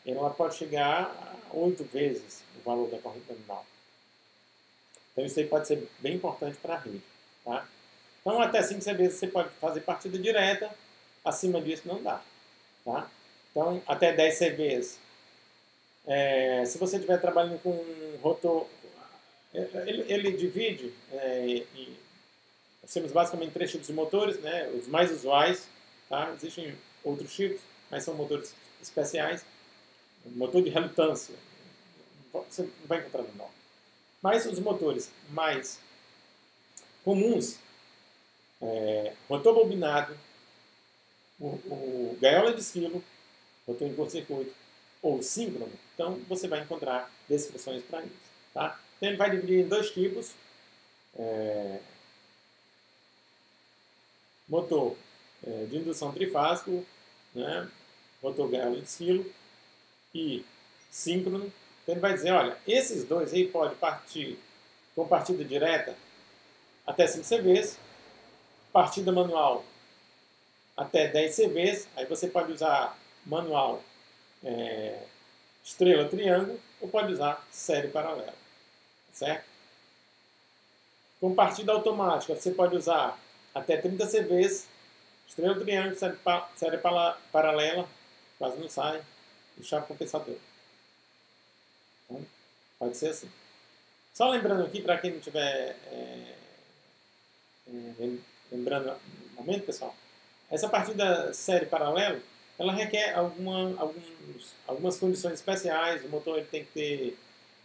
ela pode chegar a 8 vezes o valor da corrente nominal. Então, isso aí pode ser bem importante para a rede. Tá? Então, até 5 CV você pode fazer partida direta, acima disso não dá. Tá? Então, até 10 CVs. Se você estiver trabalhando com um rotor, ele divide temos basicamente 3 tipos de motores, né? Os mais usuais. Tá? Existem outros tipos, mas são motores especiais. Motor de relutância, você não vai encontrar no nome. Mas os motores mais comuns, rotor bobinado, o gaiola de esquilo, rotor em curto-circuito ou síncrono, então você vai encontrar descrições para isso. Tá? Então ele vai dividir em 2 tipos. Motor de indução trifásico, né? Rotor gaiola de esquilo e síncrono. Então ele vai dizer, olha, esses dois aí pode partir com partida direta até 5 CVs, partida manual até 10 CVs, aí você pode usar manual estrela, triângulo, ou pode usar série paralela, certo? Com partida automática, você pode usar até 30 CVs, estrela, triângulo, série paralela, quase não sai, e chave compensador. Então, pode ser assim. Só lembrando aqui, para quem não estiver lembrando no momento, pessoal, essa partida série paralelo, ela requer algumas condições especiais. O motor ele tem que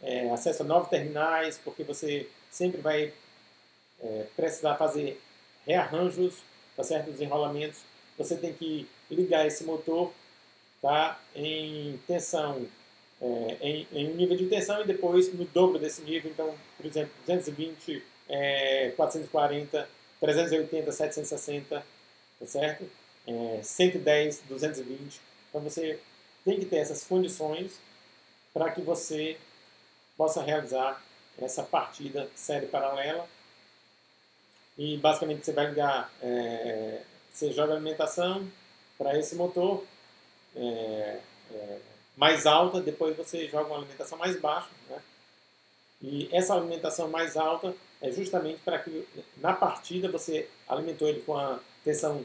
ter acesso a 9 terminais, porque você sempre vai precisar fazer rearranjos, tá certo? Dos enrolamentos. Você tem que ligar esse motor, tá, em tensão, em um nível de tensão e depois no dobro desse nível. Então, por exemplo, 220, 440, 380, 760, tá certo? 110, 220. Então você tem que ter essas condições para que você possa realizar essa partida série paralela. E basicamente você vai ligar, você joga alimentação para esse motor mais alta, depois você joga uma alimentação mais baixa, né? E essa alimentação mais alta é justamente para que na partida você alimentou ele com a tensão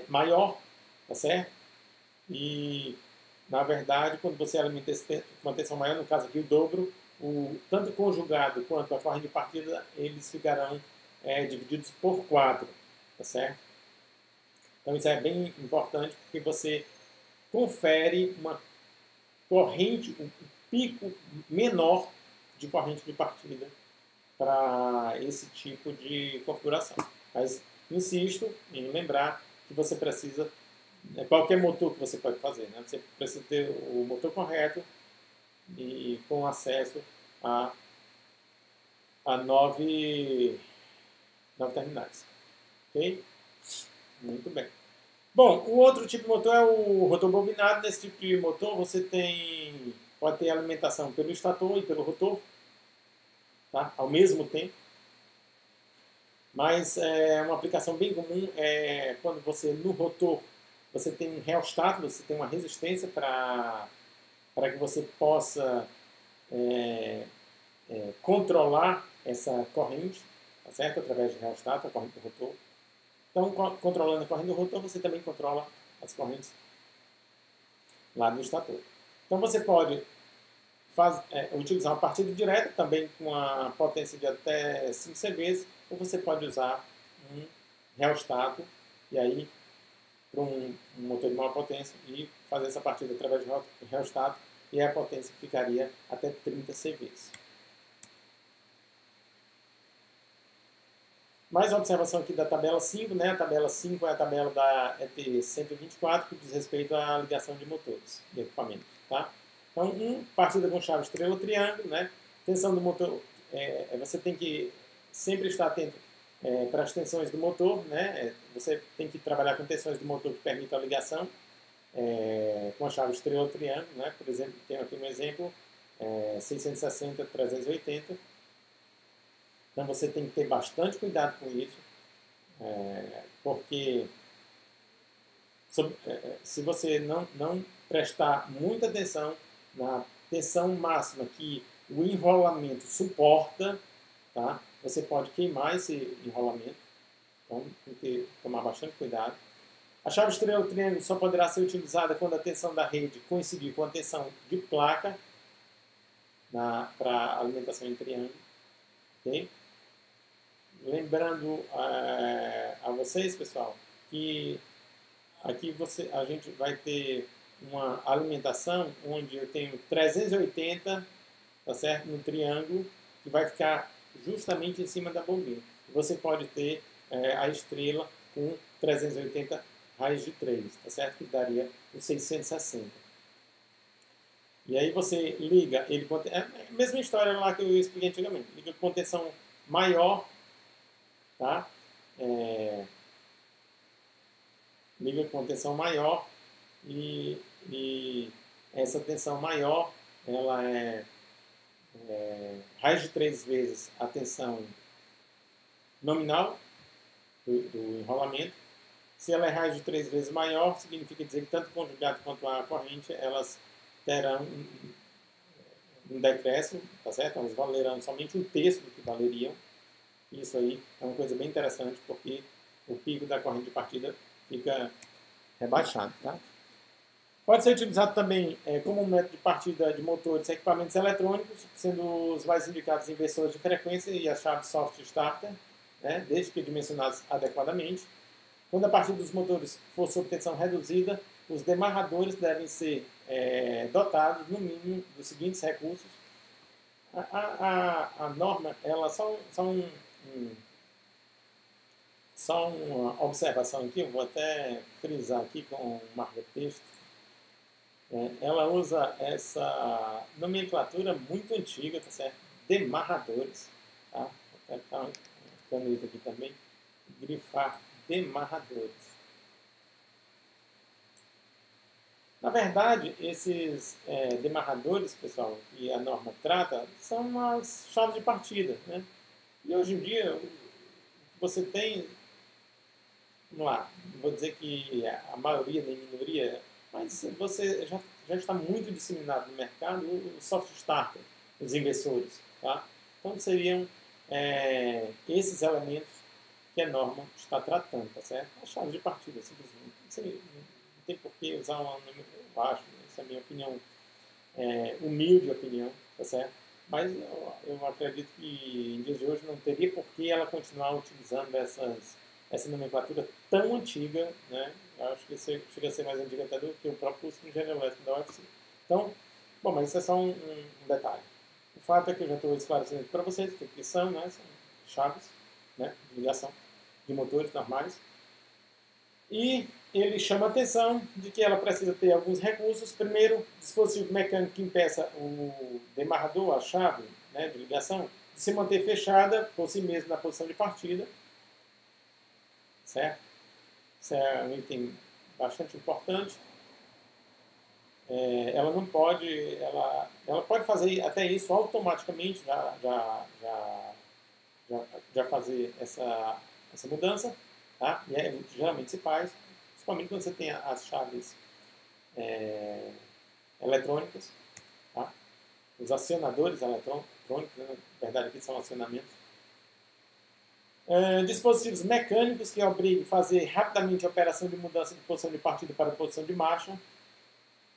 maior, tá certo? E na verdade, quando você alimenta esse com uma tensão maior, no caso aqui o dobro, tanto o conjugado quanto a corrente de partida, eles ficarão divididos por 4, tá certo? Então isso é bem importante porque você confere uma corrente, um pico menor de corrente de partida para esse tipo de configuração. Mas insisto em lembrar que você precisa, qualquer motor que você pode fazer, né? Você precisa ter o motor correto e com acesso a 9 terminais. Ok? Muito bem. Bom, o outro tipo de motor é o rotor bobinado. Nesse tipo de motor você pode ter alimentação pelo estator e pelo rotor, tá? Ao mesmo tempo. Mas uma aplicação bem comum é quando você, no rotor, você tem um reostato, você tem uma resistência para que você possa controlar essa corrente, tá certo? Através de reostato, a corrente do rotor. Então, controlando a corrente do rotor, você também controla as correntes lá do estator. Então, você pode utilizar uma partida direta, também com a potência de até 5 CVs, ou você pode usar um reostato, e aí, para um motor de maior potência, e fazer essa partida através de reostato, e a potência ficaria até 30 CVs. Mais uma observação aqui da tabela 5, né? A tabela 5 é a tabela da ET 124, que diz respeito à ligação de motores, de equipamentos, tá? Então, partida com chave estrela ou triângulo, né? Tensão do motor, você tem que sempre estar atento para as tensões do motor, né? Você tem que trabalhar com tensões do motor que permitam a ligação com a chave estrela ou triângulo, né? Por exemplo, tenho aqui um exemplo, 660, 380. Então você tem que ter bastante cuidado com isso, porque se você não prestar muita atenção na tensão máxima que o enrolamento suporta, tá? Você pode queimar esse enrolamento, então tem que tomar bastante cuidado. A chave estrela ou triângulo só poderá ser utilizada quando a tensão da rede coincidir com a tensão de placa para alimentação em triângulo. Okay? Lembrando a vocês, pessoal, que aqui a gente vai ter uma alimentação onde eu tenho 380, tá certo? No triângulo, que vai ficar justamente em cima da bobina. Você pode ter a estrela com 380 raiz de 3, tá certo? Que daria o 660. E aí você liga ele com a mesma história lá que eu expliquei antigamente. Liga com tensão maior, tá? Liga com tensão maior e essa tensão maior ela é raiz de 3 vezes a tensão nominal do enrolamento. Se ela é raiz de 3 vezes maior, significa dizer que tanto o conjugado quanto a corrente elas terão um decréscimo, tá certo? Elas valerão somente um terço do que valeriam. Isso aí é uma coisa bem interessante, porque o pico da corrente de partida fica rebaixado, tá? Pode ser utilizado também como um método de partida de motores e equipamentos eletrônicos, sendo os mais indicados inversores de frequência e as chaves soft starter, né, desde que dimensionados adequadamente. Quando a partida dos motores for sob tensão reduzida, os demarradores devem ser dotados, no mínimo, dos seguintes recursos. A norma, ela só uma observação aqui, eu vou até frisar aqui com um marca-texto. Ela usa essa nomenclatura muito antiga, tá certo? Demarradores, tá? Vou até botar uma caneta aqui também, grifar demarradores. Na verdade, esses demarradores, pessoal, que a norma trata, são as chaves de partida, né? E hoje em dia, você tem, vamos lá, não vou dizer que a maioria nem minoria, mas você já está muito disseminado no mercado o soft starter, os inversores, tá? Então seriam esses elementos que a norma está tratando, tá certo? A chave de partida, simplesmente. Não tem por que usar uma nome baixo, essa é a minha opinião, humilde opinião, tá certo? Mas eu acredito que em dias de hoje não teria por que ela continuar utilizando essa nomenclatura tão antiga, né? Eu acho que chega a ser mais antiga até do que o próprio curso de engenharia elétrica da UFC. Então, bom, mas isso é só um detalhe. O fato é que eu já estou esclarecendo para vocês o que são, né? São chaves, né, de ligação de motores normais. E ele chama a atenção de que ela precisa ter alguns recursos. Primeiro, dispositivo mecânico que impeça o demarrador, a chave, né, de ligação, de se manter fechada por si mesmo na posição de partida. Certo? Isso é um item bastante importante. Ela não pode, ela pode fazer até isso automaticamente, já fazer essa mudança, tá? E geralmente se faz, principalmente quando você tem as chaves eletrônicas, tá? Os acionadores eletrônicos, na verdade aqui são acionamentos. Dispositivos mecânicos que obriguem a fazer rapidamente a operação de mudança de posição de partida para a posição de marcha.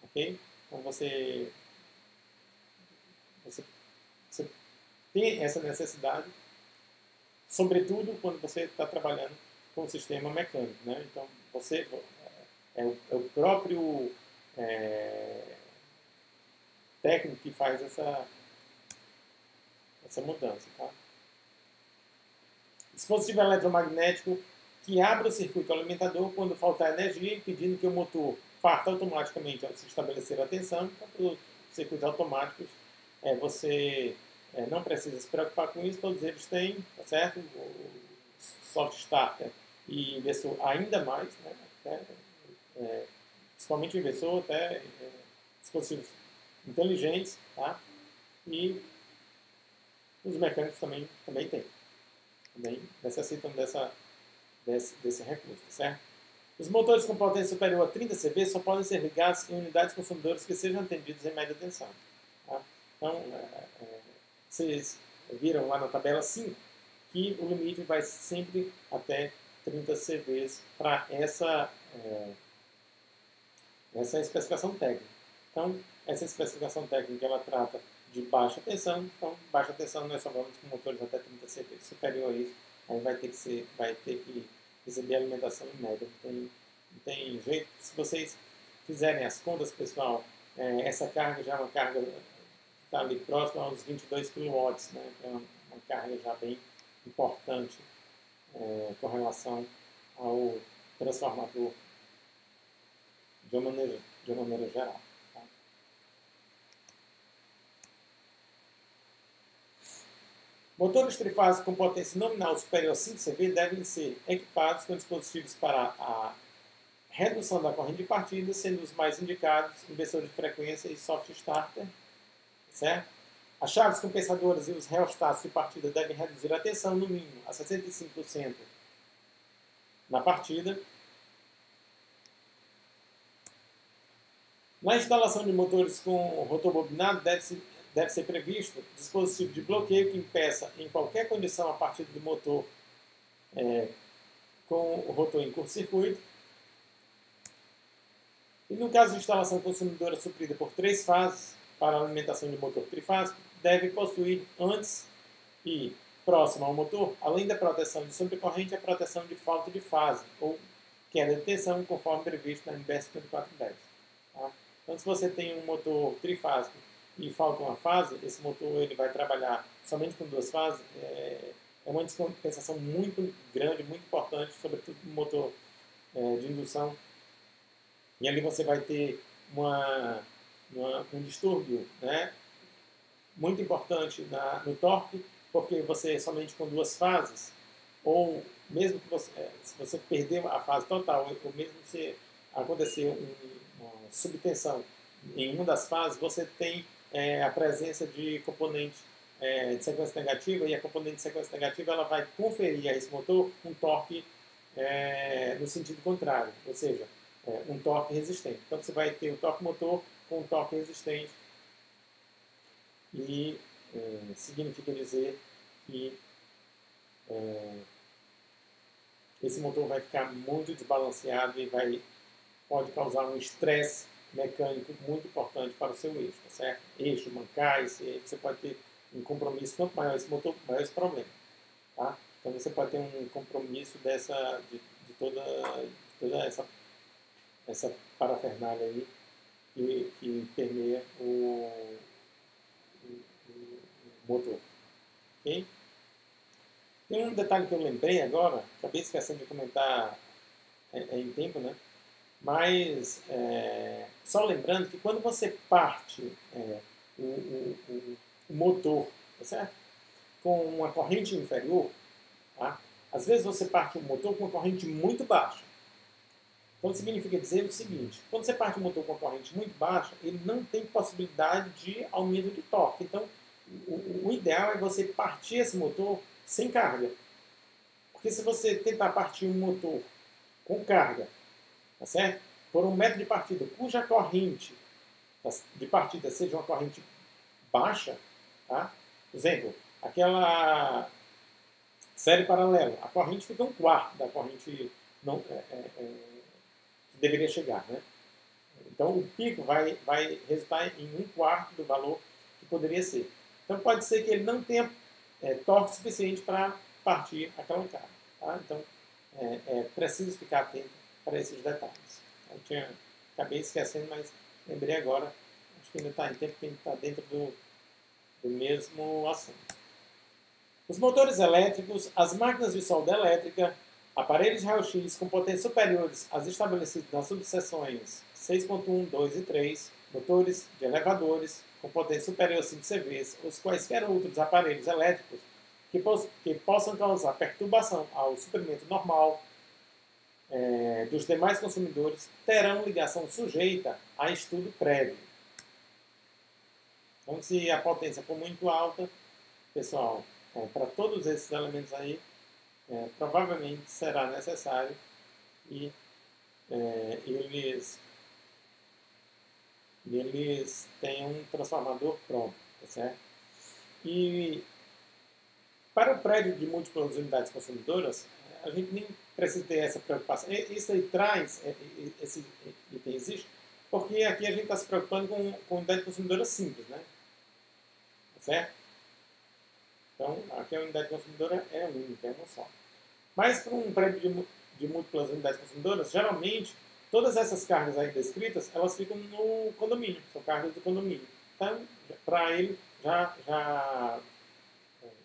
Ok? Então você tem essa necessidade, sobretudo quando você está trabalhando com o sistema mecânico, né? Então você é o próprio técnico que faz essa mudança, tá? Dispositivo eletromagnético que abre o circuito alimentador quando faltar energia, impedindo que o motor parta automaticamente ao se estabelecer a tensão. Então, para os circuitos automáticos, você não precisa se preocupar com isso, todos eles têm, tá certo? soft starter e inversor ainda mais, né? Até, principalmente o inversor, até dispositivos inteligentes, tá? E os mecânicos também têm. Também necessitam desse recurso, tá certo? Os motores com potência superior a 30 CV só podem ser ligados em unidades consumidoras que sejam atendidas em média tensão. Tá? Então, vocês viram lá na tabela 5 que o limite vai sempre até 30 CVs para essa especificação técnica. Então, essa especificação técnica ela trata de baixa tensão. Então, baixa tensão nós só vamos com motores até 30 CV. Superior a isso, aí vai ter que receber alimentação em média. Não tem jeito. Se vocês fizerem as contas, pessoal, essa carga já é uma carga que está ali próxima aos 22 kW, né? É uma carga já bem importante com relação ao transformador de uma maneira geral. Tá? Motores trifásicos com potência nominal superior a 5 CV devem ser equipados com dispositivos para a redução da corrente de partida, sendo os mais indicados inversor de frequência e soft starter, certo? As chaves compensadoras e os reostatos de partida devem reduzir a tensão no mínimo a 65% na partida. Na instalação de motores com rotor bobinado, deve ser previsto dispositivo de bloqueio que impeça em qualquer condição a partida do motor com o rotor em curto-circuito. E no caso de instalação consumidora suprida por 3 fases para a alimentação de motor trifásico, deve possuir antes e próximo ao motor, além da proteção de sobrecorrente, a proteção de falta de fase ou queda de tensão, conforme previsto na NBS 5410. Tá? Então, se você tem um motor trifásico e falta uma fase, esse motor ele vai trabalhar somente com 2 fases. É uma descompensação muito grande, muito importante, sobretudo no motor de indução. E ali você vai ter um distúrbio, né, muito importante no torque, porque você somente com 2 fases, ou mesmo que se você perder a fase total, ou mesmo se acontecer uma subtensão em uma das fases, você tem a presença de componente de sequência negativa, e a componente de sequência negativa ela vai conferir a esse motor um torque no sentido contrário, ou seja, um torque resistente. Então você vai ter o torque motor com um torque resistente, e significa dizer que esse motor vai ficar muito desbalanceado e pode causar um estresse mecânico muito importante para o seu eixo, tá certo? Eixo, mancais, você pode ter um compromisso. Quanto maior esse motor, maior esse problema. Tá? Então você pode ter um compromisso de toda essa parafernália aí que permeia o motor. Okay? Tem um detalhe que eu lembrei agora, acabei esquecendo de comentar em tempo, né? Mas, só lembrando que quando você parte o motor, tá certo? Com uma corrente inferior, tá? Às vezes você parte o motor com uma corrente muito baixa. Então, significa dizer o seguinte: quando você parte o motor com uma corrente muito baixa, ele não tem possibilidade de aumento de torque. Então, o ideal é você partir esse motor sem carga. Porque se você tentar partir um motor com carga, tá certo? Por um método de partida cuja corrente de partida seja uma corrente baixa, tá? Por exemplo, aquela série paralela, a corrente fica 1/4 da corrente que deveria chegar, né? Então o pico vai resultar em 1/4 do valor que poderia ser. Então pode ser que ele não tenha torque suficiente para partir aquela carga. Tá? Então é preciso ficar atento para esses detalhes. Acabei esquecendo, mas lembrei agora. Acho que ainda está em tempo que a gente está dentro do mesmo assunto. Os motores elétricos, as máquinas de solda elétrica, aparelhos de raio-x com potências superiores às estabelecidas nas subseções 6.1, 2 e 3, motores de elevadores com potência superior a 5 CVs, os quaisquer outros aparelhos elétricos que possam causar perturbação ao suprimento normal dos demais consumidores terão ligação sujeita a estudo prévio. Então, se a potência for muito alta, pessoal, para todos esses elementos aí, provavelmente será necessário e eles têm um transformador pronto, tá certo? E para o prédio de múltiplas unidades consumidoras, a gente nem precisa ter essa preocupação. Isso aí traz, esse item existe, porque aqui a gente está se preocupando com unidade consumidora simples, né? Tá certo? Então, aqui a unidade consumidora é única, é uma só. Mas para um prédio de múltiplas unidades consumidoras, geralmente, todas essas cargas aí descritas, elas ficam no condomínio, são cargas do condomínio. Então, para ele, já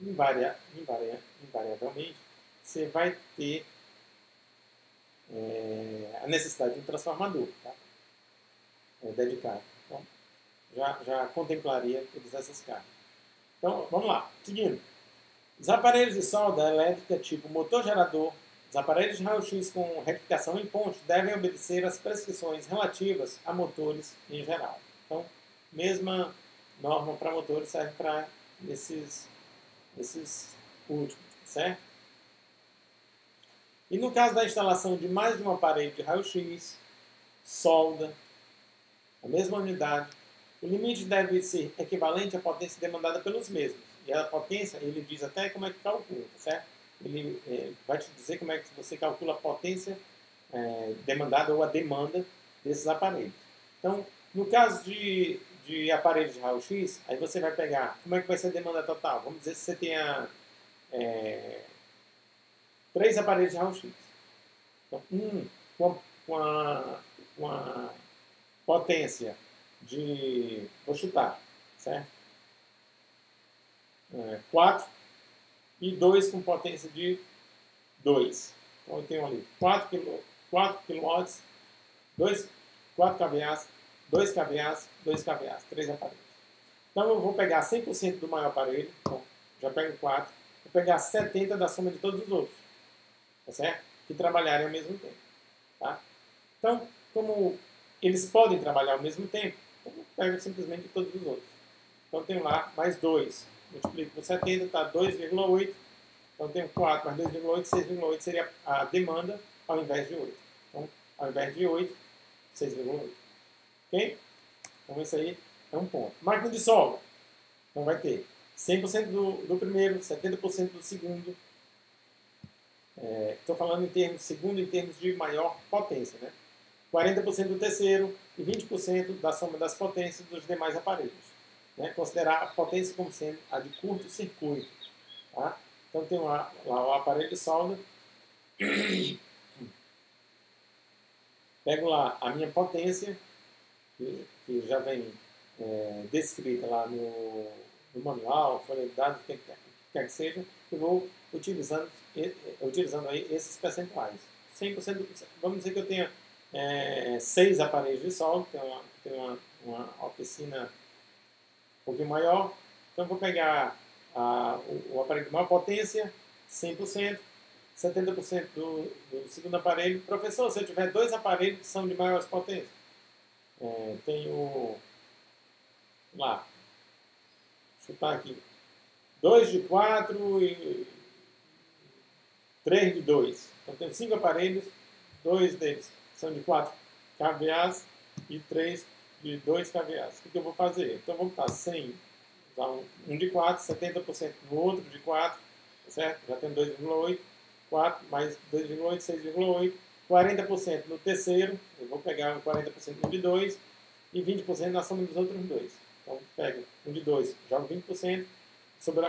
invariavelmente, você vai ter a necessidade de um transformador, tá? Dedicado. Então, já contemplaria todas essas cargas. Então, vamos lá. Seguindo. Os aparelhos de solda elétrica tipo motor gerador, os aparelhos de raio-x com retificação em ponte devem obedecer às prescrições relativas a motores em geral. Então, mesma norma para motores serve para esses últimos, certo? E no caso da instalação de mais de um aparelho de raio-x, solda, a mesma unidade, o limite deve ser equivalente à potência demandada pelos mesmos. E a potência, ele diz até como é que calcula, tá certo? Ele vai te dizer como é que você calcula a potência demandada ou a demanda desses aparelhos. Então, no caso de aparelhos de raio-x, aí você vai pegar, como é que vai ser a demanda total? Vamos dizer que você tenha 3 aparelhos de raio-x. Então, com uma potência de, vou chutar, certo? 4 e 2 com potência de 2. Então eu tenho ali 4 kW, 4 kVA, 2 kVA, 2 kVA, 3 aparelhos. Então eu vou pegar 100% do maior aparelho, então já pego 4, vou pegar 70% da soma de todos os outros, tá certo? Que trabalharem ao mesmo tempo, tá? Então, como eles podem trabalhar ao mesmo tempo, então eu pego simplesmente todos os outros. Então eu tenho lá mais 2. Multiplico por 70, está 2,8. Então, tenho 4 mais 2,8, 6,8 seria a demanda ao invés de 8. Então, ao invés de 8, 6,8. Ok? Então, isso aí é um ponto. Máquina de solda. Então, vai ter 100% do primeiro, 70% do segundo. Estou falando em termos segundo, em termos de maior potência, né? 40% do terceiro e 20% da soma das potências dos demais aparelhos. Né? Considerar a potência como sendo a de curto-circuito. Tá? Então, tem lá o aparelho de solda. Pego lá a minha potência, que já vem descrita lá no manual, folha de dados, o que quer que seja, e vou utilizando aí esses percentuais. 100%, vamos dizer que eu tenha 6 aparelhos de solda, tenho uma oficina um pouquinho maior, então vou pegar o aparelho de maior potência, 100%, 70% do segundo aparelho. Professor, se eu tiver 2 aparelhos que são de maiores potências, tenho lá, chutar aqui, 2 de 4 e 3 de 2. Então tenho 5 aparelhos, 2 deles são de 4 kVA e 3 de 2 kVA. O que eu vou fazer? Então vou botar 100, um de 4, 70% no outro de 4, certo? Já tenho 2,8, 4 mais 2,8, 6,8, 40% no terceiro, eu vou pegar 40% no de 2 e 20% na soma dos outros dois. Então pego um de 2, jogo 20%,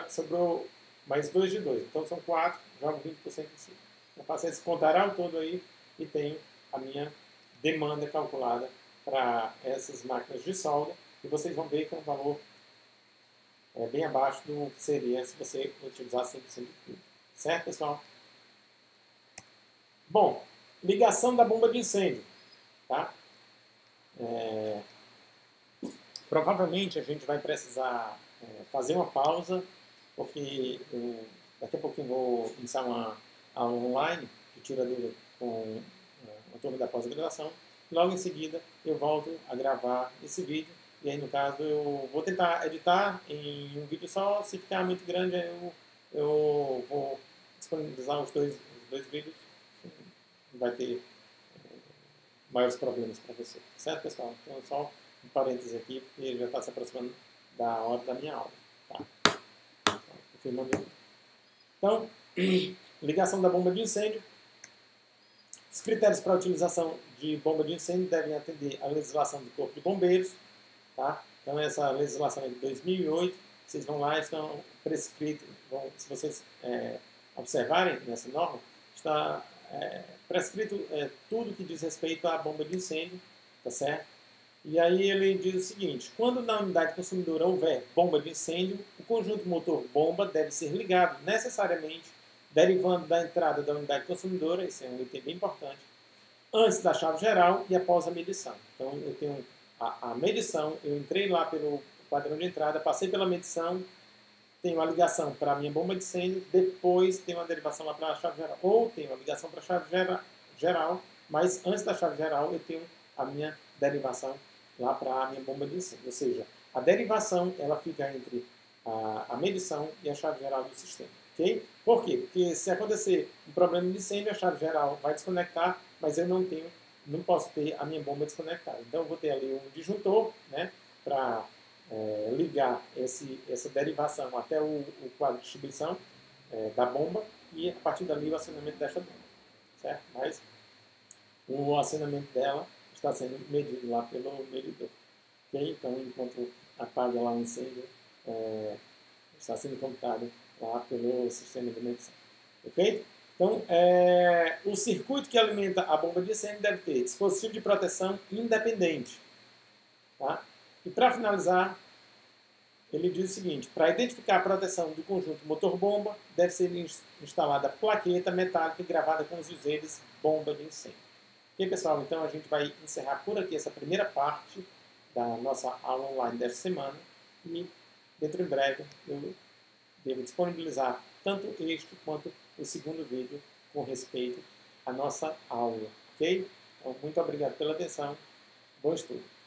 sobrou mais 2 de 2, então são 4, jogo 20% em cima. Eu faço esse contarão todo aí e tenho a minha demanda calculada para essas máquinas de solda, e vocês vão ver que é um valor bem abaixo do que seria se você utilizar 100% de tudo. Certo, pessoal? Bom, ligação da bomba de incêndio. Tá? Provavelmente a gente vai precisar fazer uma pausa, porque daqui a pouquinho vou iniciar uma aula online de tira dúvida com a turma da pós-graduação. Logo em seguida eu volto a gravar esse vídeo e aí no caso eu vou tentar editar em um vídeo só. Se ficar muito grande eu vou disponibilizar os dois vídeos. Não vai ter maiores problemas para você. Certo, pessoal? Então só um parênteses aqui, porque já está se aproximando da hora da minha aula. Tá? Confirmando aqui. Então, ligação da bomba de incêndio. Os critérios para a utilização de bomba de incêndio devem atender à legislação do Corpo de Bombeiros. Tá? Então, essa legislação é de 2008. Vocês vão lá, estão prescritos. Se vocês observarem nessa norma, está prescrito tudo que diz respeito à bomba de incêndio. Tá certo? E aí ele diz o seguinte: quando na unidade consumidora houver bomba de incêndio, o conjunto motor-bomba deve ser ligado necessariamente, derivando da entrada da unidade consumidora, esse é um item bem importante, antes da chave geral e após a medição. Então eu tenho a medição, eu entrei lá pelo padrão de entrada, passei pela medição, tenho a ligação para a minha bomba de incêndio, depois tenho uma derivação lá para a chave geral, ou tenho a ligação para a chave geral, mas antes da chave geral eu tenho a minha derivação lá para a minha bomba de incêndio. Ou seja, a derivação ela fica entre a medição e a chave geral do sistema. Okay? Por quê? Porque se acontecer um problema de incêndio, a chave geral vai desconectar, mas eu não posso ter a minha bomba desconectada. Então eu vou ter ali um disjuntor, né, para ligar essa derivação até o quadro de distribuição da bomba e a partir dali o acionamento desta bomba. Certo? Mas o acionamento dela está sendo medido lá pelo medidor. Okay? Então, enquanto apaga lá o incêndio, está sendo computado lá pelo sistema de medição. Perfeito? Então, o circuito que alimenta a bomba de incêndio deve ter dispositivo de proteção independente. Tá? E para finalizar, ele diz o seguinte: para identificar a proteção do conjunto motor-bomba, deve ser instalada plaqueta metálica gravada com os dizeres bomba de incêndio. Ok, pessoal? Então a gente vai encerrar por aqui essa primeira parte da nossa aula online desta semana e dentro em breve eu devo disponibilizar tanto este quanto o segundo vídeo com respeito à nossa aula. Ok? Então, muito obrigado pela atenção. Bom estudo.